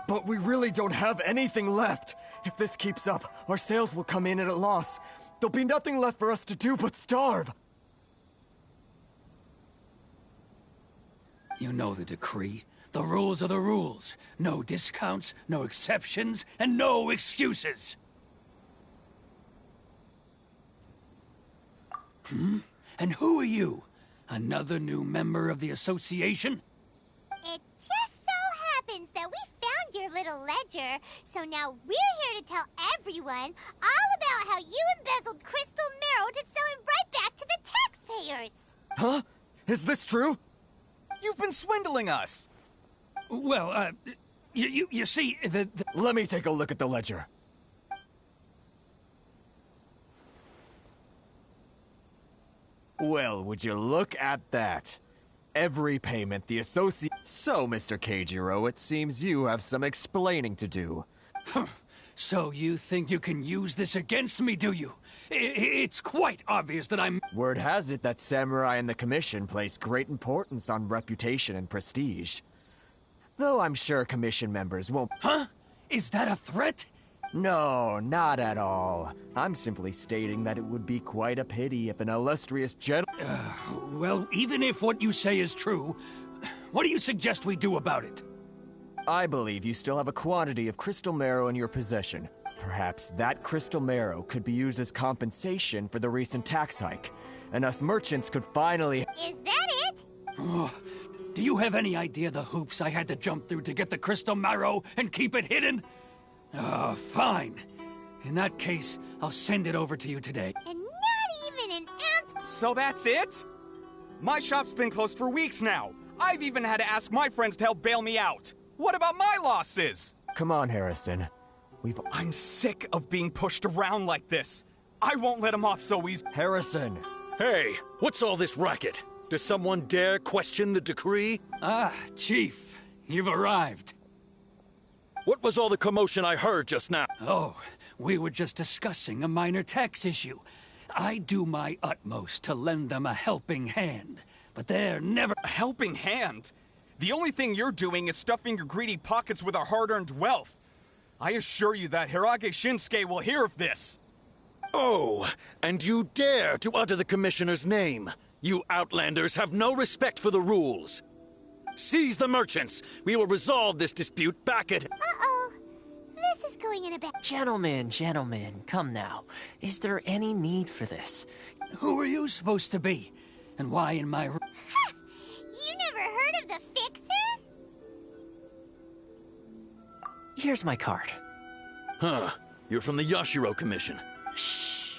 But we really don't have anything left. If this keeps up, our sales will come in at a loss. There'll be nothing left for us to do but starve. You know the decree. The rules are the rules. No discounts, no exceptions, and no excuses. And who are you? Another new member of the association? It just so happens that we found your little ledger, so now we're here to tell everyone all about how you embezzled crystal marrow to sell it right back to the taxpayers. Huh? Is this true? You've been swindling us! Well, you see, Let me take a look at the ledger. Well, would you look at that? Every payment the associate... So, Mr. Keijiro, it seems you have some explaining to do. So you think you can use this against me, do you? It's quite obvious that I'm... Word has it that Samurai and the Commission place great importance on reputation and prestige. Though I'm sure Commission members won't... Huh? Is that a threat? No, not at all. I'm simply stating that it would be quite a pity if an illustrious Well, even if what you say is true, what do you suggest we do about it? I believe you still have a quantity of crystal marrow in your possession. Perhaps that crystal marrow could be used as compensation for the recent tax hike, and us merchants could finally... Is that it? Oh, do you have any idea the hoops I had to jump through to get the crystal marrow and keep it hidden? Oh, fine. In that case, I'll send it over to you today. And not even an ounce... So that's it? My shop's been closed for weeks now. I've even had to ask my friends to help bail me out. What about my losses? Come on, Harrison. I'm sick of being pushed around like this. I won't let him off so easy. Harrison! Hey, what's all this racket? Does someone dare question the decree? Ah, Chief, you've arrived. What was all the commotion I heard just now? Oh, we were just discussing a minor tax issue. I do my utmost to lend them a helping hand, but they're never— A helping hand? The only thing you're doing is stuffing your greedy pockets with our hard-earned wealth. I assure you that Hirage Shinsuke will hear of this. Oh, and you dare to utter the Commissioner's name. You outlanders have no respect for the rules. Seize the merchants. We will resolve this dispute back at— Uh-oh. This is going in a bad— Gentlemen, come now. Is there any need for this? Who are you supposed to be? And why in my— Ha! You never heard of the Fixer? Here's my card. Huh. You're from the Yashiro Commission. Shh.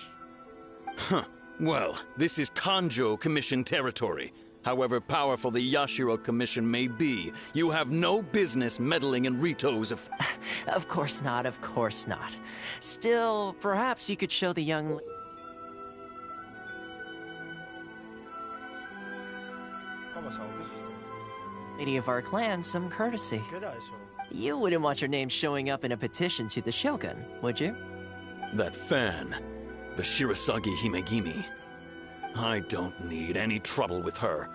Huh. Well, this is Kanjo Commission territory. However powerful the Yashiro Commission may be, you have no business meddling in Rito's affairs. Of course not, of course not. Still, perhaps you could show the young lady of our clan some courtesy. You wouldn't want your name showing up in a petition to the Shogun, would you? That fan, the Shirasagi Himegimi. I don't need any trouble with her.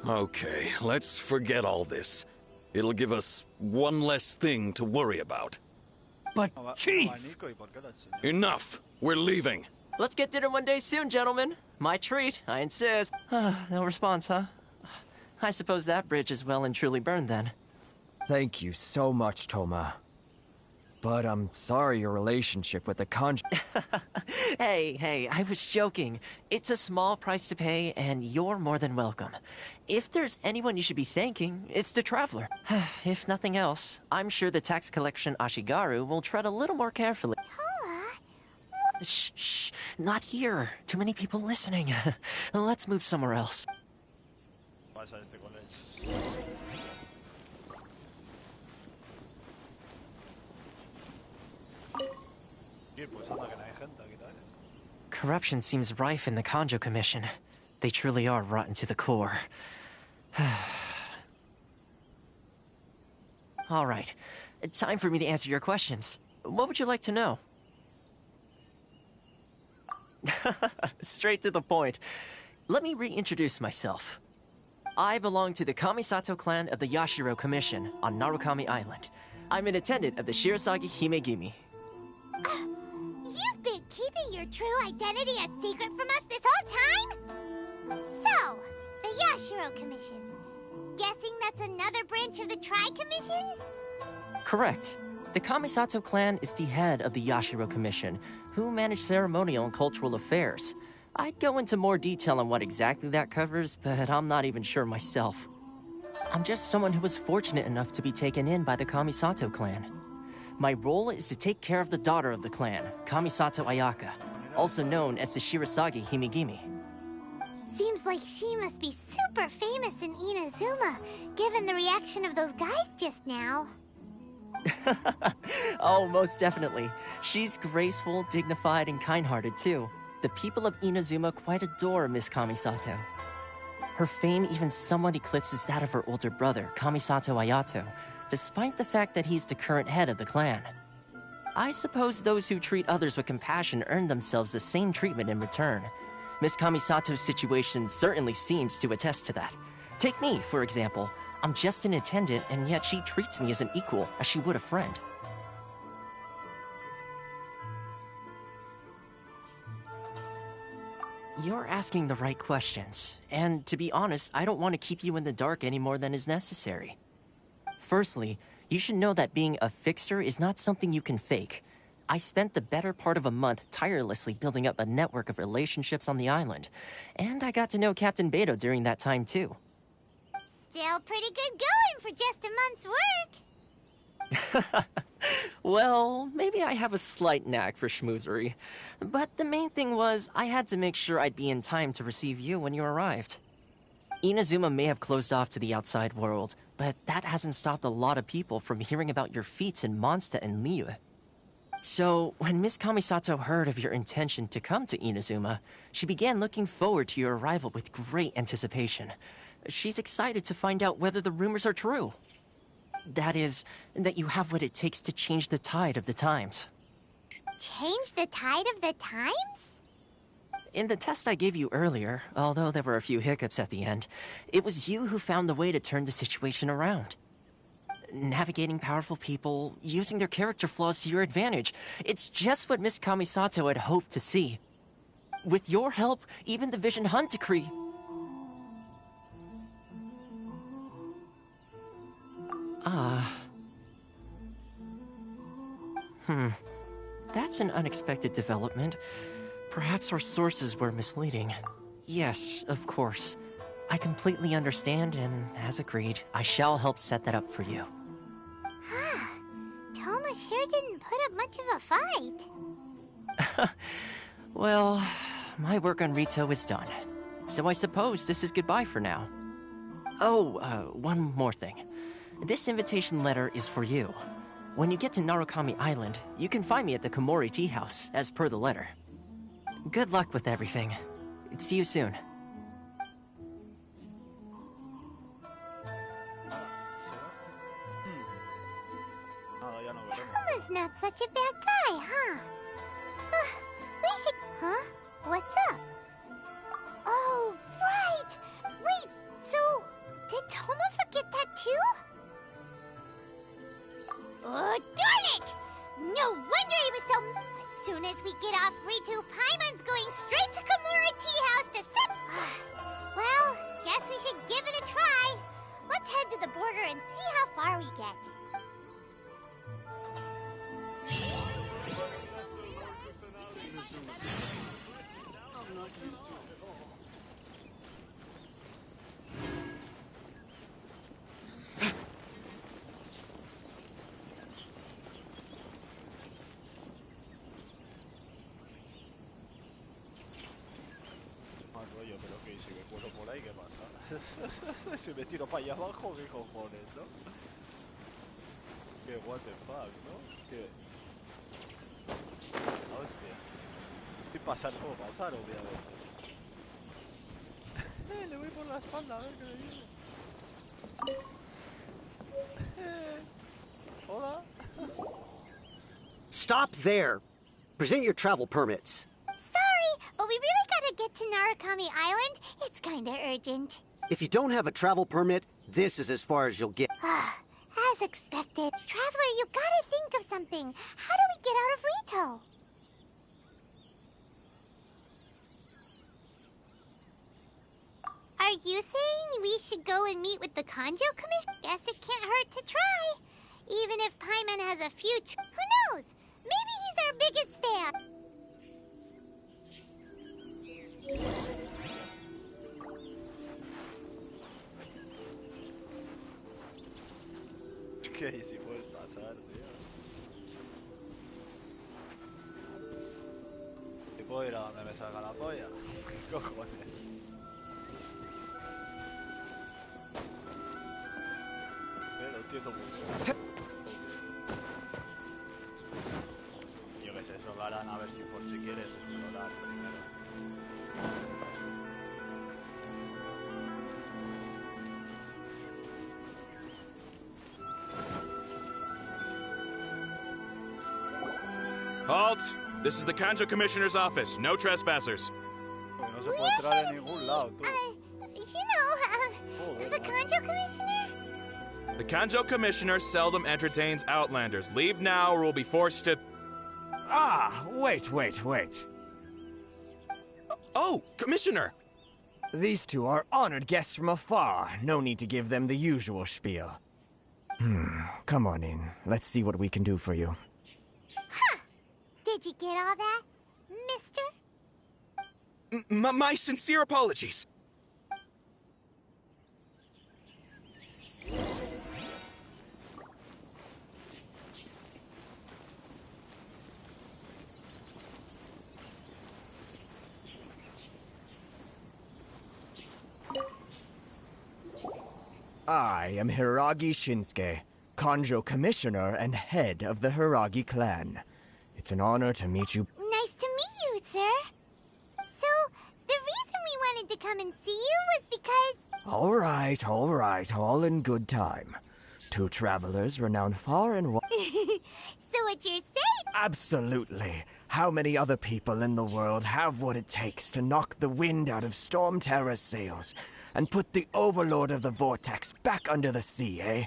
Okay, let's forget all this. It'll give us one less thing to worry about. But, Chief! Enough! We're leaving. Let's get dinner one day soon, gentlemen. My treat, I insist. No response, huh? I suppose that bridge is well and truly burned then. Thank you so much, Toma. But I'm sorry your relationship with the Hey, I was joking. It's a small price to pay, and you're more than welcome. If there's anyone you should be thanking, it's the Traveler. If nothing else, I'm sure the tax collection Ashigaru will tread a little more carefully. Shh, not here. Too many people listening. Let's move somewhere else. Corruption seems rife in the Kanjo Commission. They truly are rotten to the core. All right, time for me to answer your questions. What would you like to know? Straight to the point. Let me reintroduce myself. I belong to the Kamisato clan of the Yashiro Commission on Narukami Island. I'm an attendant of the Shirasagi Himegimi. You've been keeping your true identity a secret from us this whole time? So, the Yashiro Commission. Guessing that's another branch of the Tri-Commission? Correct. The Kamisato clan is the head of the Yashiro Commission, who manage ceremonial and cultural affairs. I'd go into more detail on what exactly that covers, but I'm not even sure myself. I'm just someone who was fortunate enough to be taken in by the Kamisato clan. My role is to take care of the daughter of the clan, Kamisato Ayaka, also known as the Shirasagi Himegimi. Seems like she must be super famous in Inazuma, given the reaction of those guys just now. Oh, most definitely. She's graceful, dignified, and kind-hearted, too. The people of Inazuma quite adore Miss Kamisato. Her fame even somewhat eclipses that of her older brother, Kamisato Ayato, despite the fact that he's the current head of the clan. I suppose those who treat others with compassion earn themselves the same treatment in return. Miss Kamisato's situation certainly seems to attest to that. Take me, for example. I'm just an attendant, and yet she treats me as an equal, as she would a friend. You're asking the right questions, and to be honest, I don't want to keep you in the dark any more than is necessary. Firstly, you should know that being a fixer is not something you can fake. I spent the better part of a month tirelessly building up a network of relationships on the island, and I got to know Captain Beto during that time too. Still pretty good going for just a month's work. Well, maybe I have a slight knack for schmoozery. But the main thing was, I had to make sure I'd be in time to receive you when you arrived. Inazuma may have closed off to the outside world, but that hasn't stopped a lot of people from hearing about your feats in Mondstadt and Liyue. So, when Miss Kamisato heard of your intention to come to Inazuma, she began looking forward to your arrival with great anticipation. She's excited to find out whether the rumors are true. That is, that you have what it takes to change the tide of the times. Change the tide of the times? In the test I gave you earlier, although there were a few hiccups at the end, it was you who found the way to turn the situation around. Navigating powerful people, using their character flaws to your advantage. It's just what Miss Kamisato had hoped to see. With your help, even the Vision Hunt decree... That's an unexpected development. Perhaps our sources were misleading. Yes, of course. I completely understand, and as agreed, I shall help set that up for you. Toma sure didn't put up much of a fight. Well, my work on Rito is done. So I suppose this is goodbye for now. Oh, one more thing. This invitation letter is for you. When you get to Narukami Island, you can find me at the Komori Tea House, as per the letter. Good luck with everything. See you soon. Toma's not such a bad guy, huh? We should... Huh? What's up? Oh, right! Wait, so... Did Toma forget that too? Oh, darn it! No wonder he was so... As soon as we get off Ritu, Paimon's going straight to Komori Tea House to sip... Well, guess we should give it a try. Let's head to the border and see how far we get. Mal rollo, pero que si me cuelo por ahí, ¿qué pasa? Si me tiro para allá abajo, ¿qué cojones, no? Que what the fuck, ¿no? Que... Hostia. Estoy pasando, puedo pasar, obviamente. Le voy por la espalda, a ver qué le viene. Hola. Stop there. Present your travel permits. Sorry, but we really gotta get to Narukami Island. It's kinda urgent. If you don't have a travel permit, this is as far as you'll get. As expected. Traveler, you gotta think of something. How do we get out of Rito? Are you saying we should go and meet with the Kanjo Commission? Guess it can't hurt to try. Even if Paimon has a future, who knows? Maybe he's our biggest fan. ¿Qué? Si puedes pasar, tío. ¿Y puedo ir a donde me salga la polla? ¿Qué cojones? Lo entiendo muy bien. Yo qué sé, eso lo harán a ver si por si quieres explorar primero. Halt! This is the Kanjo Commissioner's office. No trespassers. No se puede entrar en ningún lado, tú. The Kanjo Commissioner? The Kanjo Commissioner seldom entertains Outlanders. Leave now or we'll be forced to... Ah, wait. Oh, Commissioner! These two are honored guests from afar. No need to give them the usual spiel. Come on in. Let's see what we can do for you. Huh. Did you get all that, mister? My sincere apologies. I am Hiragi Shinsuke, Kanjo Commissioner and head of the Hiragi clan. It's an honor to meet you. Nice to meet you, sir. So, the reason we wanted to come and see you was because... All right, all in good time. Two travelers renowned far and wide. So what you're saying... Absolutely. How many other people in the world have what it takes to knock the wind out of Storm Terror's sails and put the Overlord of the Vortex back under the sea, eh?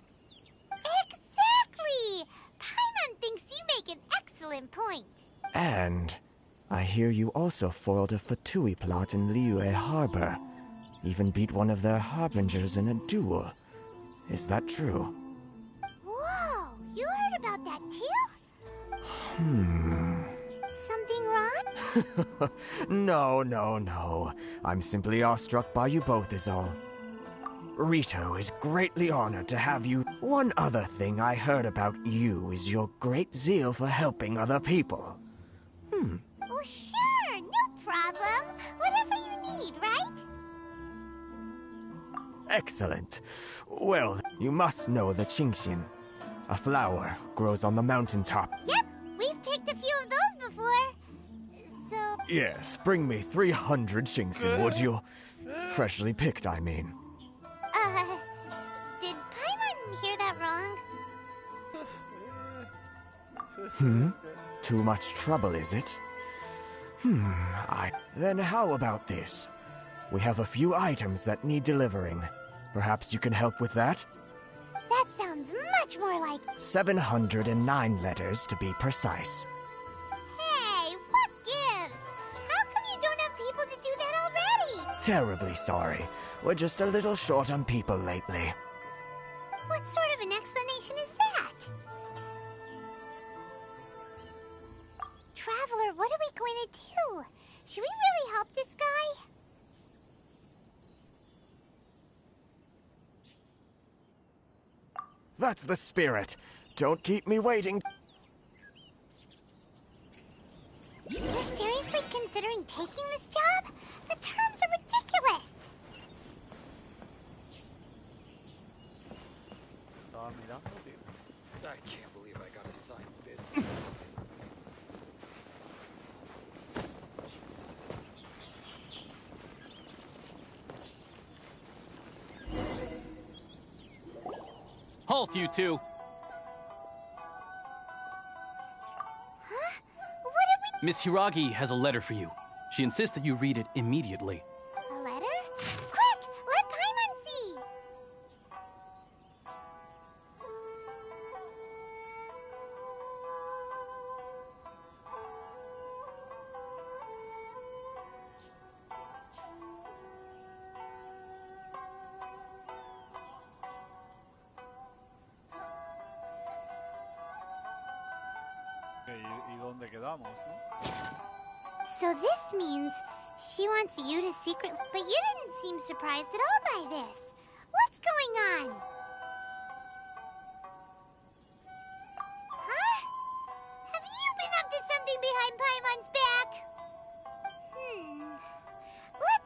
Exactly! Paimon thinks you make an excellent point. And I hear you also foiled a Fatui plot in Liyue Harbor. Even beat one of their harbingers in a duel. Is that true? Whoa, you heard about that too? Something wrong? No. I'm simply awestruck by you both is all. Rito is greatly honored to have you. One other thing I heard about you is your great zeal for helping other people. Oh, sure, no problem. Whatever you need, right? Excellent. Well, you must know the Genshin. A flower grows on the mountaintop. Yep, we've picked a few of those before. So... Yes, bring me 300 Genshin, would you? Freshly picked, I mean. Did Paimon hear that Hmm? wrong? Too much trouble, is it? Then how about this? We have a few items that need delivering. Perhaps you can help with that? That sounds much more like... 709 letters, to be precise. Hey, what gives? How come you don't have people to do that already? Terribly sorry. We're just a little short on people lately. What sort of an explanation is that? Traveler, what are we going to do? Should we really help this guy? That's the spirit. Don't keep me waiting. You're seriously considering taking this job? The terms are ridiculous. I can't believe I gotta sign this. Halt, you two! Huh? What did we... Miss Hiragi has a letter for you. She insists that you read it immediately. A letter? Quick! Let Paimon see! ¿Y dónde quedamos, no? So this means she wants you to secret... But you didn't seem surprised at all by this. What's going on? Huh? Have you been up to something behind Paimon's back? Let...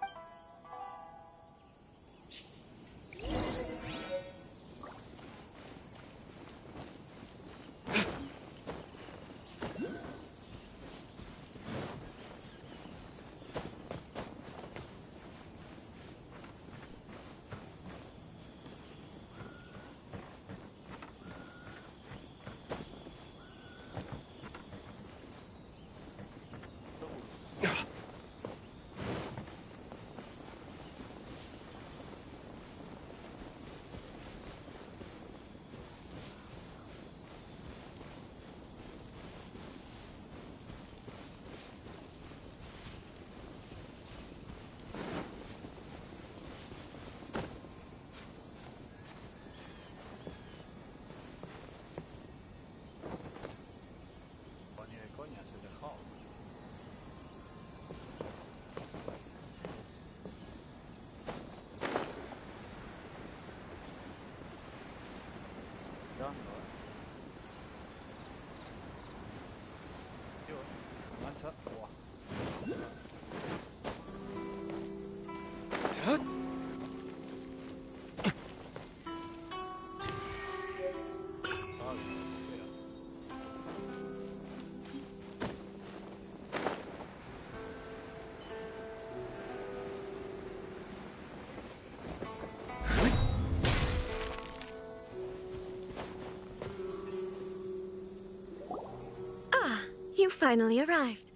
You finally arrived.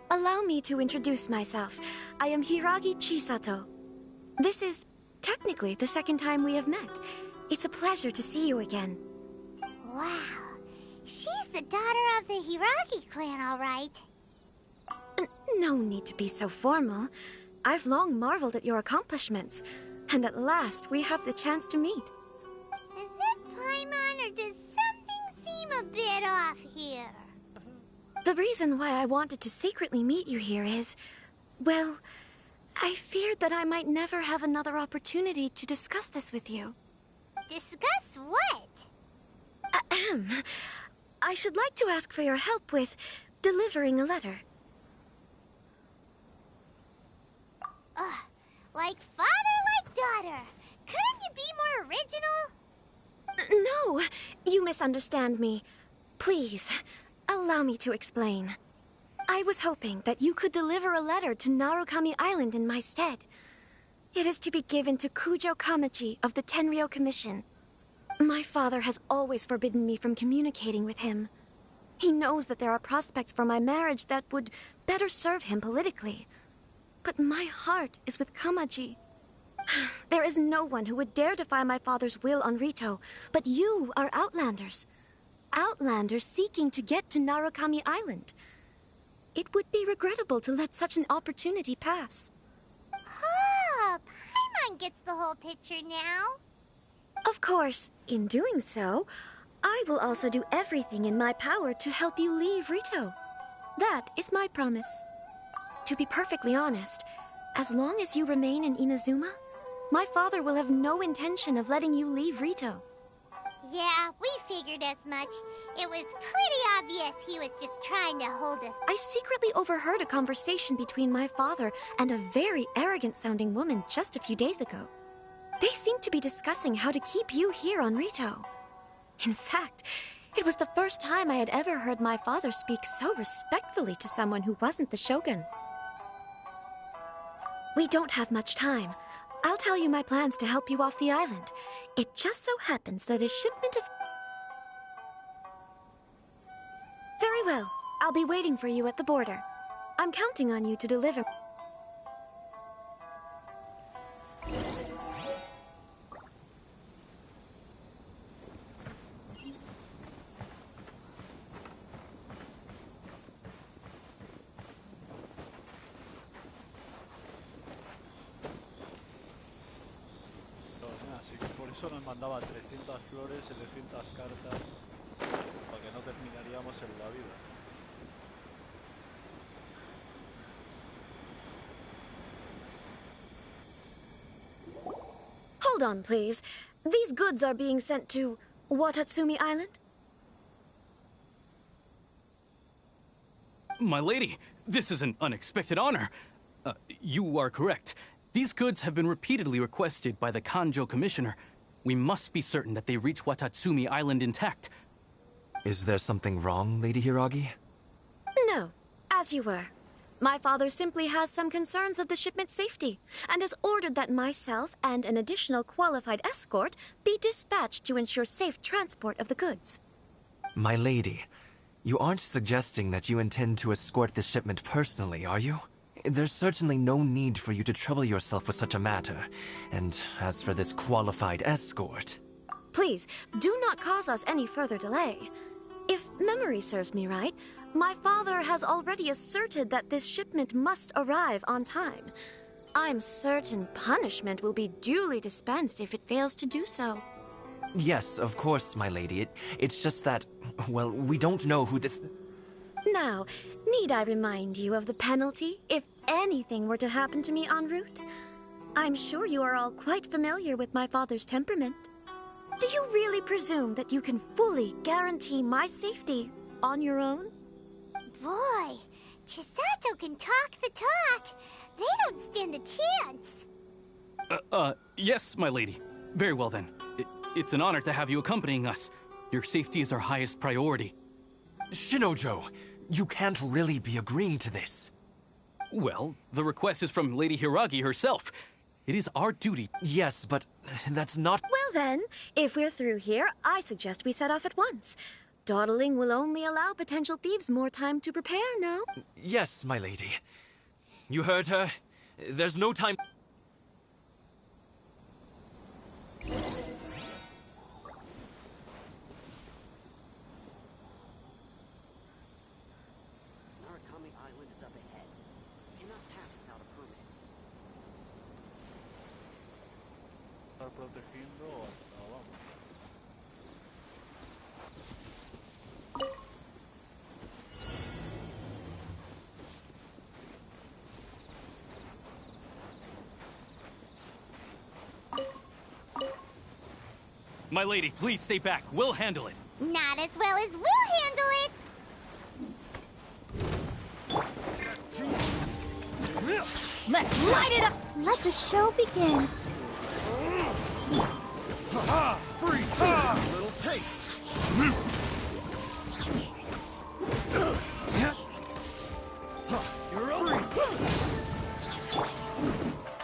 Allow me to introduce myself. I am Hiragi Chisato. This is technically the second time we have met. It's a pleasure to see you again. Wow. She's the daughter of the Hiragi clan, all right. No need to be so formal. I've long marveled at your accomplishments. And at last, we have the chance to meet. Is it Paimon, or does something seem a bit off here? The reason why I wanted to secretly meet you here is... well, I feared that I might never have another opportunity to discuss this with you. Discuss what? Ahem. I should like to ask for your help with delivering a letter. Like father, like daughter. Couldn't you be more original? No, you misunderstand me. Please, allow me to explain. I was hoping that you could deliver a letter to Narukami Island in my stead. It is to be given to Kujo Kamachi of the Tenryou Commission. My father has always forbidden me from communicating with him. He knows that there are prospects for my marriage that would better serve him politically. But my heart is with Kamaji. There is no one who would dare defy my father's will on Rito, but you are Outlanders. Outlanders seeking to get to Narukami Island. It would be regrettable to let such an opportunity pass. Oh, Paimon gets the whole picture now. Of course, in doing so, I will also do everything in my power to help you leave Rito. That is my promise. To be perfectly honest, as long as you remain in Inazuma, my father will have no intention of letting you leave Rito. Yeah, we figured as much. It was pretty obvious he was just trying to hold us. I secretly overheard a conversation between my father and a very arrogant-sounding woman just a few days ago. They seemed to be discussing how to keep you here on Rito. In fact, it was the first time I had ever heard my father speak so respectfully to someone who wasn't the Shogun. We don't have much time. I'll tell you my plans to help you off the island. It just so happens that a shipment of... Very well. I'll be waiting for you at the border. I'm counting on you to deliver... Así que por eso nos mandaba 300 flores, 700 cartas, porque no terminaríamos en la vida. Hold on, please. These goods are being sent to Watatsumi Island? My lady, this is an unexpected honor. You are correct. These goods have been repeatedly requested by the Kanjo Commissioner. We must be certain that they reach Watatsumi Island intact. Is there something wrong, Lady Hiragi? No, as you were. My father simply has some concerns of the shipment's safety, and has ordered that myself and an additional qualified escort be dispatched to ensure safe transport of the goods. My lady, you aren't suggesting that you intend to escort this shipment personally, are you? There's certainly no need for you to trouble yourself with such a matter. And as for this qualified escort... Please, do not cause us any further delay. If memory serves me right, my father has already asserted that this shipment must arrive on time. I'm certain punishment will be duly dispensed if it fails to do so. Yes, of course, my lady. It's just that, well, we don't know who this... Now, need I remind you of the penalty if anything were to happen to me en route? I'm sure you are all quite familiar with my father's temperament. Do you really presume that you can fully guarantee my safety on your own? Boy, Chisato can talk the talk. They don't stand a chance. Yes, my lady. Very well then. It's an honor to have you accompanying us. Your safety is our highest priority. Shinojo, you can't really be agreeing to this. Well, the request is from Lady Hiragi herself. It is our duty. Yes, but that's not... Well then, if we're through here, I suggest we set off at once. Dawdling will only allow potential thieves more time to prepare, no? Yes, my lady. You heard her. There's no time... Narukami Island is up ahead. Cannot pass without a permit. Estar protegiendo hasta vamos. My lady, please stay back. We'll handle it. Not as well as we'll handle it. Let's light it up! Let the show begin. Ha! Free! Ha! Little taste! You're free!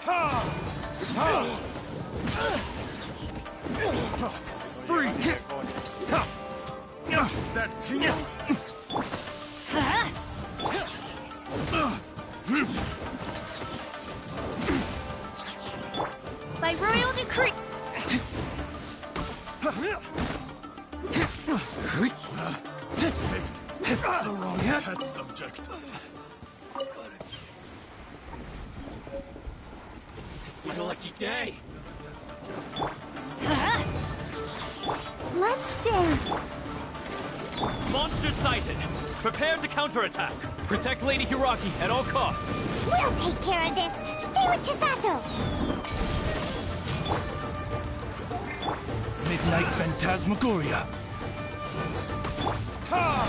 Ha! Ha! Free! Ha! That tingle! By royal decree! The wrong test subject. This was a lucky day. Let's dance. Monster sighted. Prepare to counterattack. Protect Lady Hiraki at all costs. We'll take care of this. Stay with Chisato. Midnight Phantasmagoria. Ha!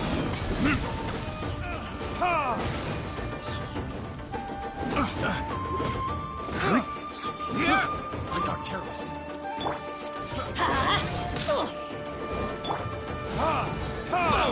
Ha! I got careless. Ha! Ha! Ha!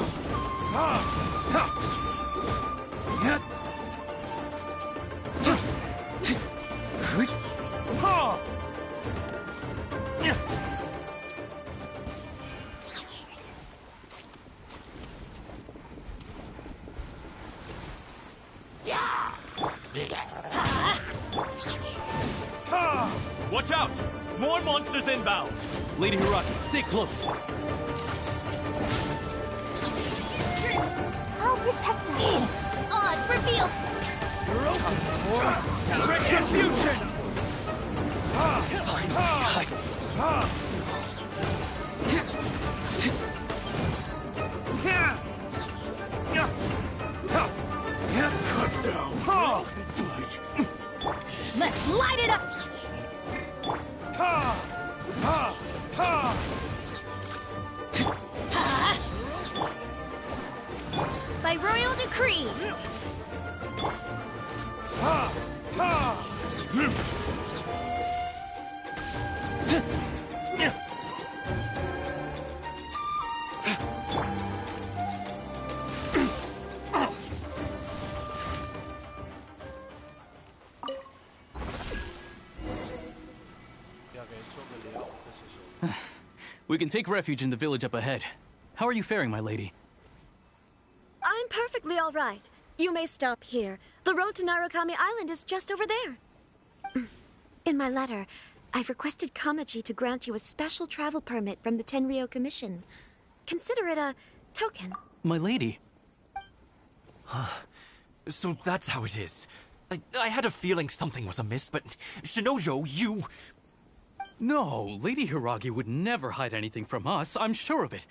Ha! Watch out! More monsters inbound! Lady Hiraki, stay close. I'll protect us. Oz, reveal. Retribution! Cut down. Let's light it up. Ha! Ha! Ha! By royal decree. Ha! Ha! We can take refuge in the village up ahead. How are you faring, my lady? I'm perfectly all right. You may stop here. The road to Narukami Island is just over there. In my letter, I've requested Kamaji to grant you a special travel permit from the Tenryou Commission. Consider it a token. My lady. So that's how it is. I had a feeling something was amiss, but Shinojo, you... No, Lady Hiragi would never hide anything from us, I'm sure of it.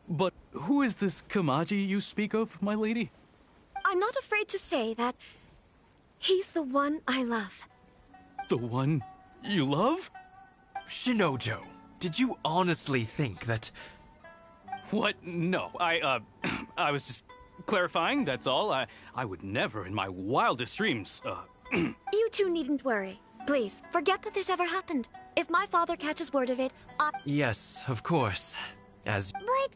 But who is this Kamaji you speak of, my lady? I'm not afraid to say that he's the one I love. The one you love? Shinojo, did you honestly think that... What? No, I was just clarifying, that's all. I would never in my wildest dreams, You two needn't worry. Please, forget that this ever happened. If my father catches word of it, Yes, of course. As... But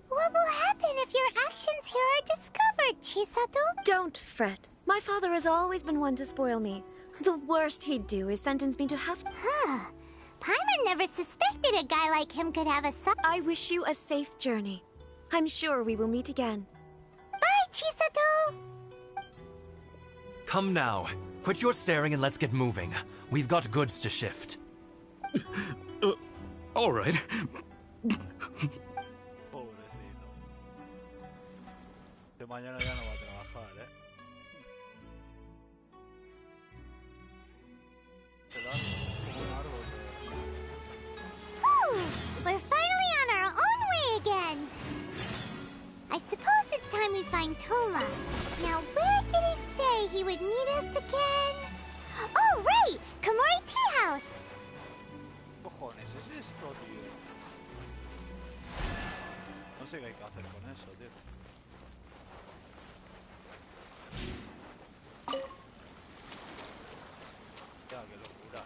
what will happen if your actions here are discovered, Chisato? Don't fret. My father has always been one to spoil me. The worst he'd do is sentence me to have... Huh. Paimon never suspected a guy like him could have a son. I wish you a safe journey. I'm sure we will meet again. Bye, Chisato! Come now. Quit your staring and let's get moving. We've got goods to shift. All right. Pobrecito. De mañana ya no va a trabajar, ¿eh? Se da como un árbol Whew! We're finally on our own way again. I suppose it's time we find Toma. Now, where did he say he would meet us again? Oh, right! Komori Tea House! ¿Qué cojones es esto, tío? No sé qué hay que hacer con eso, tío. Ya, qué locura.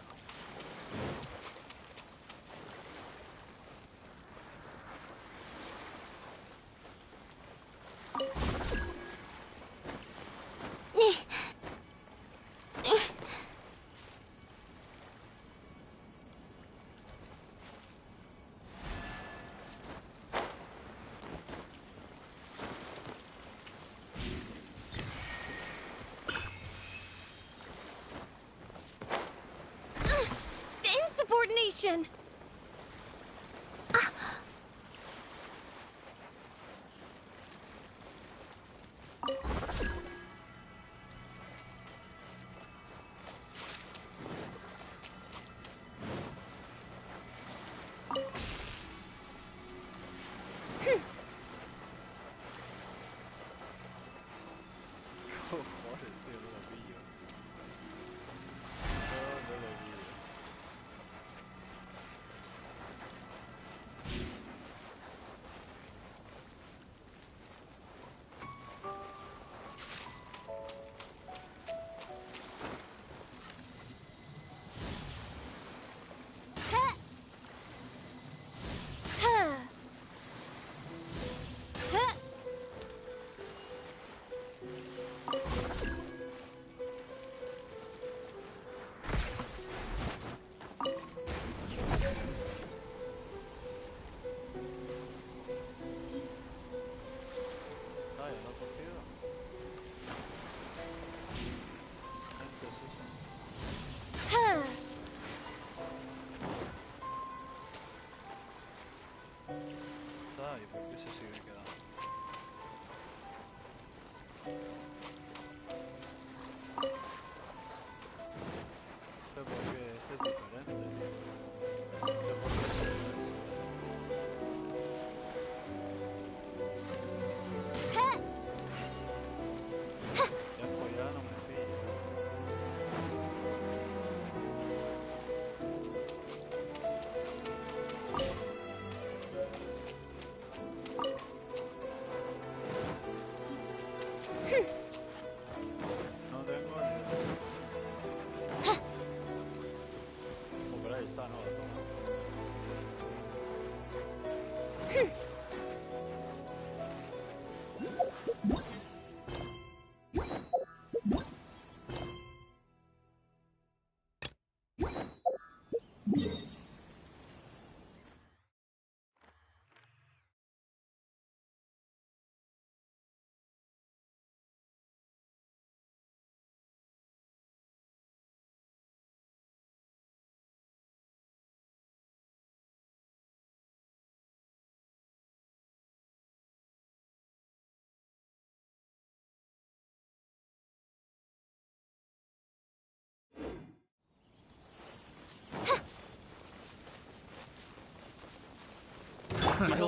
Insubordination!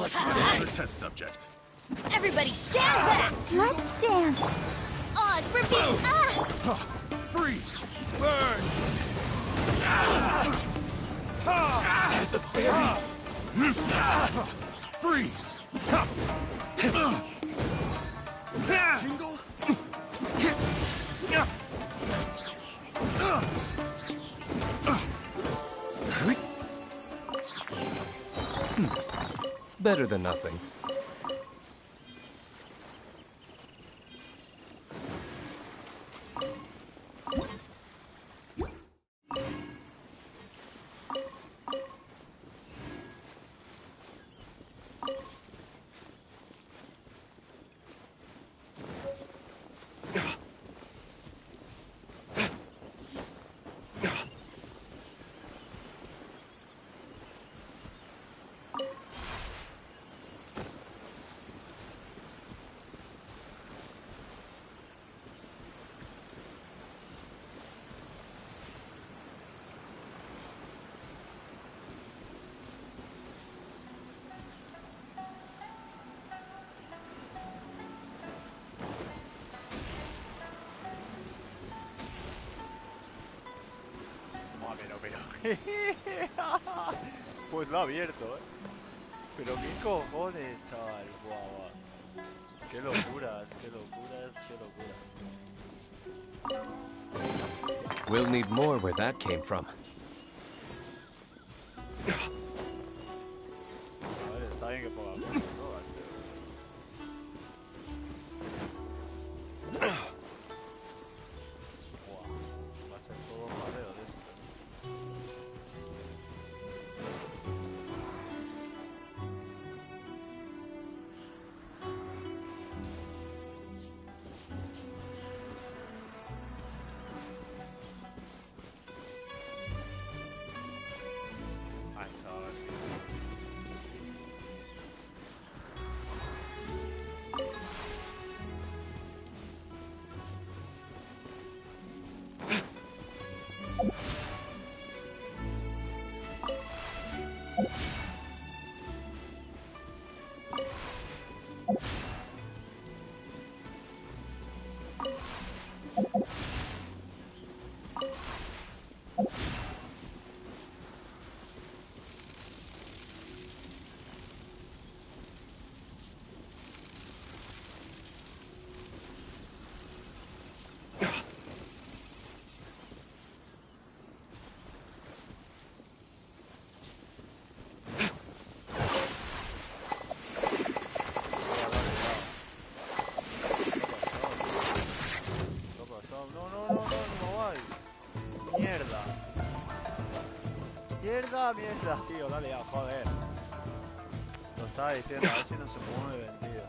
This is your test subject. Everybody stand back! Let's dance. Oz, repeat! Freeze! Burn! Freeze! Tingle? Better than nothing. Pues lo ha abierto, Pero qué cojones, chaval. Guau, guau. Qué locuras, qué locuras, qué locuras. We'll need more where that came from. A ver, está bien que ponga cosas nuevas, Guau, va a ser todo un mareo de esto. Ay, chaval. Mierda, tío, la ha liado, joder. Lo estaba diciendo, a ver si no se mueve, tío.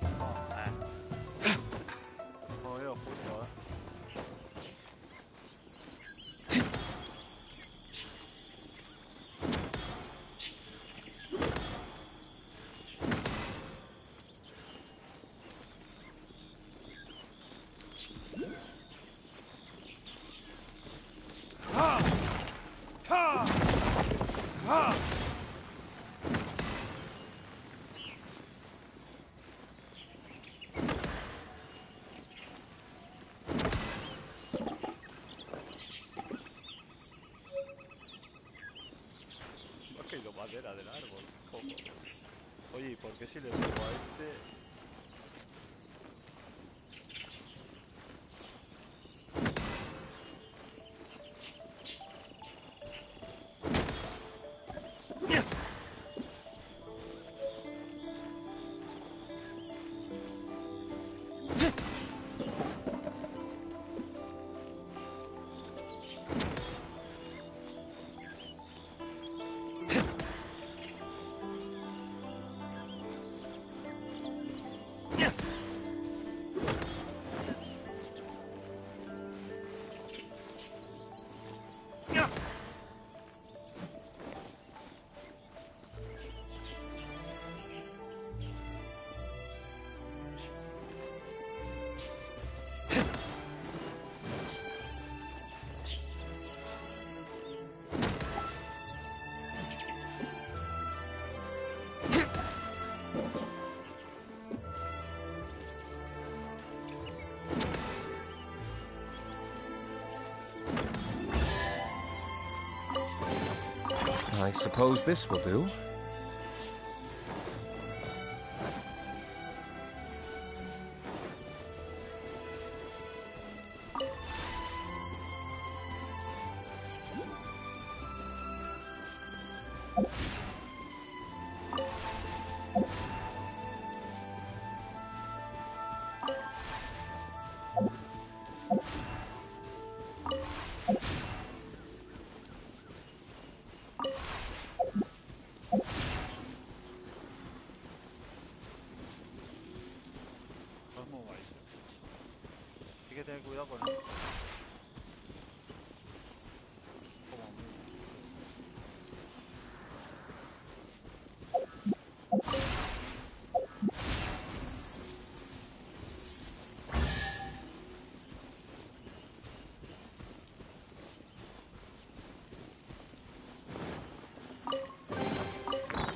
Movido justo, madera del árbol. Ojo. Oye, ¿y por qué si le subo a este? I suppose this will do. Hay que tener cuidado con esto.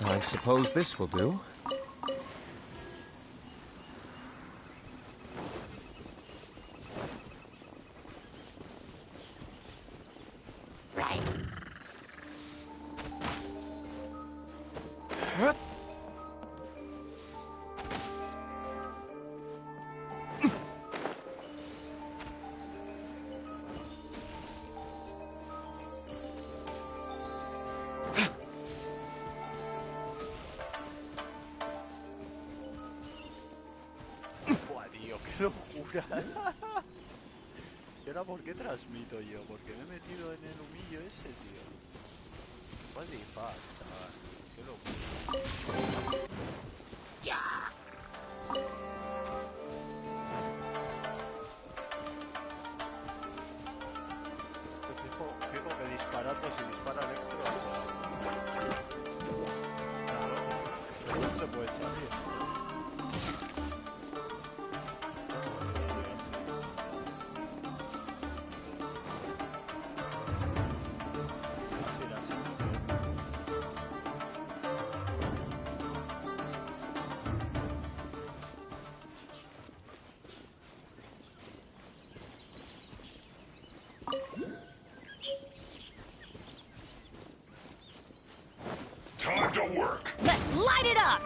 I suppose this will do. ¡Qué locura! ¿Y ahora por qué transmito yo? Porque me he metido en el humillo ese, tío. What the fuck, chaval. ¡Qué locura! ¡Ya! Fijo que disparando, si dispara electro... Claro, no se puede salir. Time to work. Let's light it up!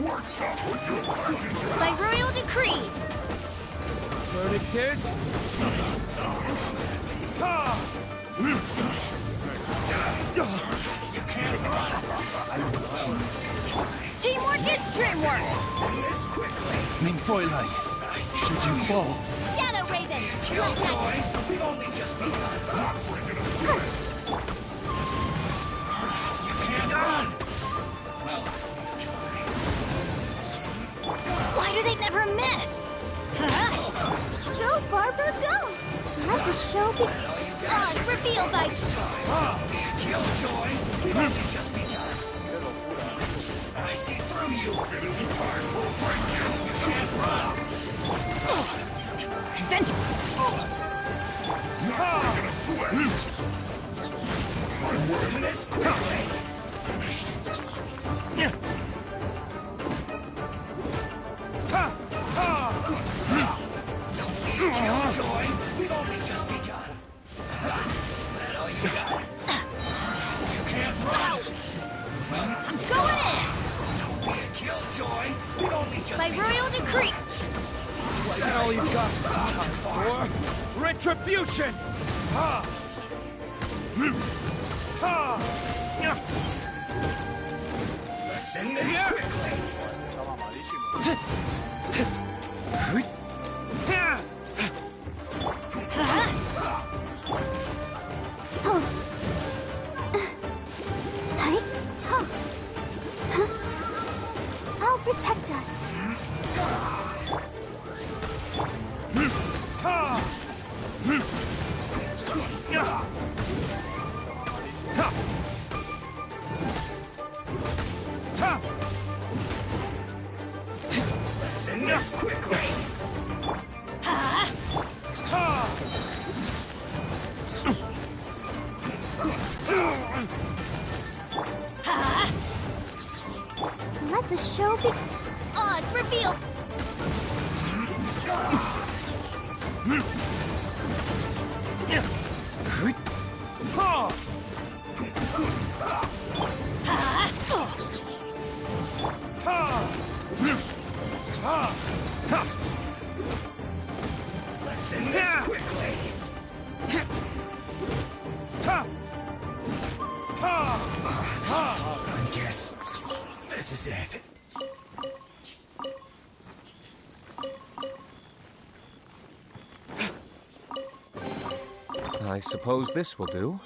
Work tough with your weapons. By royal decree! Verdict is... You can't run. Teamwork is dreamwork! This quickly. Mein Fräulein, should you fall, Shadow Raven! Black Knight! We've only just begun. I'm bringing a threat. You can't run. Well, Why do they never miss? Go, Barbara, go! Let the show be... On reveal by... Killjoy, we've only just begun. I see through you. It isn't time for a breakdown. You can't run. Adventure! Not taking a sweat. I'm working this quickly. Finished. Don't be a killjoy. We've only just begun. That all you got? You can't run. I'm going in! Don't be a killjoy. We've only just By begun. royal decree! Is that all you've got? For retribution! Ha! Ha! Let's end this quickly. Estaba malísimo. I'll protect us. Let's end this quickly. Let the show be... Odds reveal! I suppose this will do.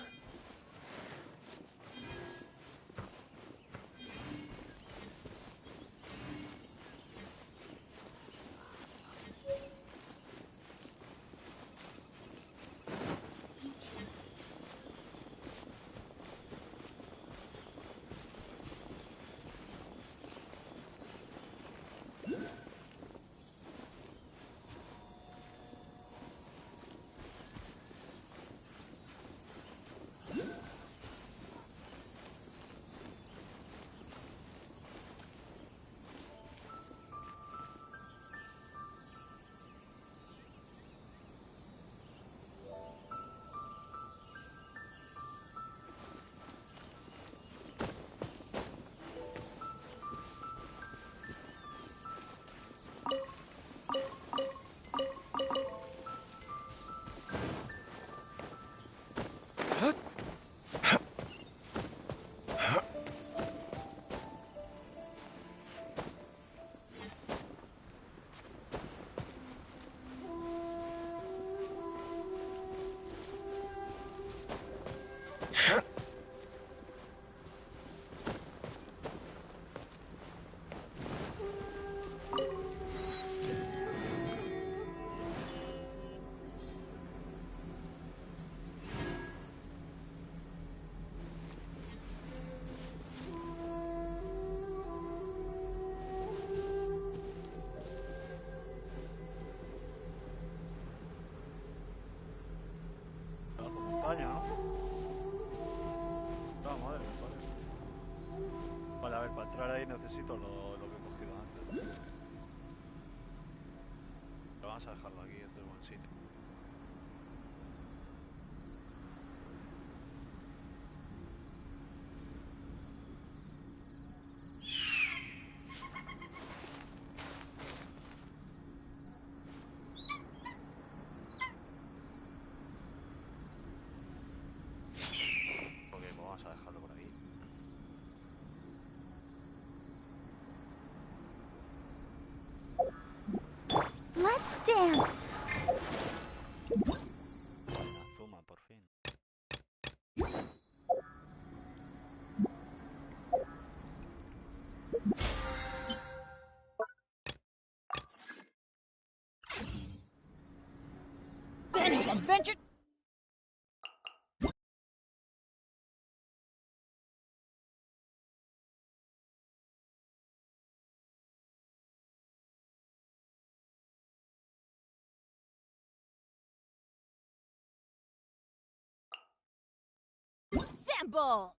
Montaña, ¿no? No, madre, vale. Vale, a ver, para entrar ahí necesito lo que he cogido antes. Pero vamos a dejarlo aquí, este es buen sitio. Ok, pues vamos a dejarlo por aquí. Let's dance. Inazuma, por fin. Ben's adventure. Sample.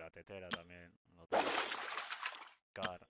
la tetera también. No tengo. Car.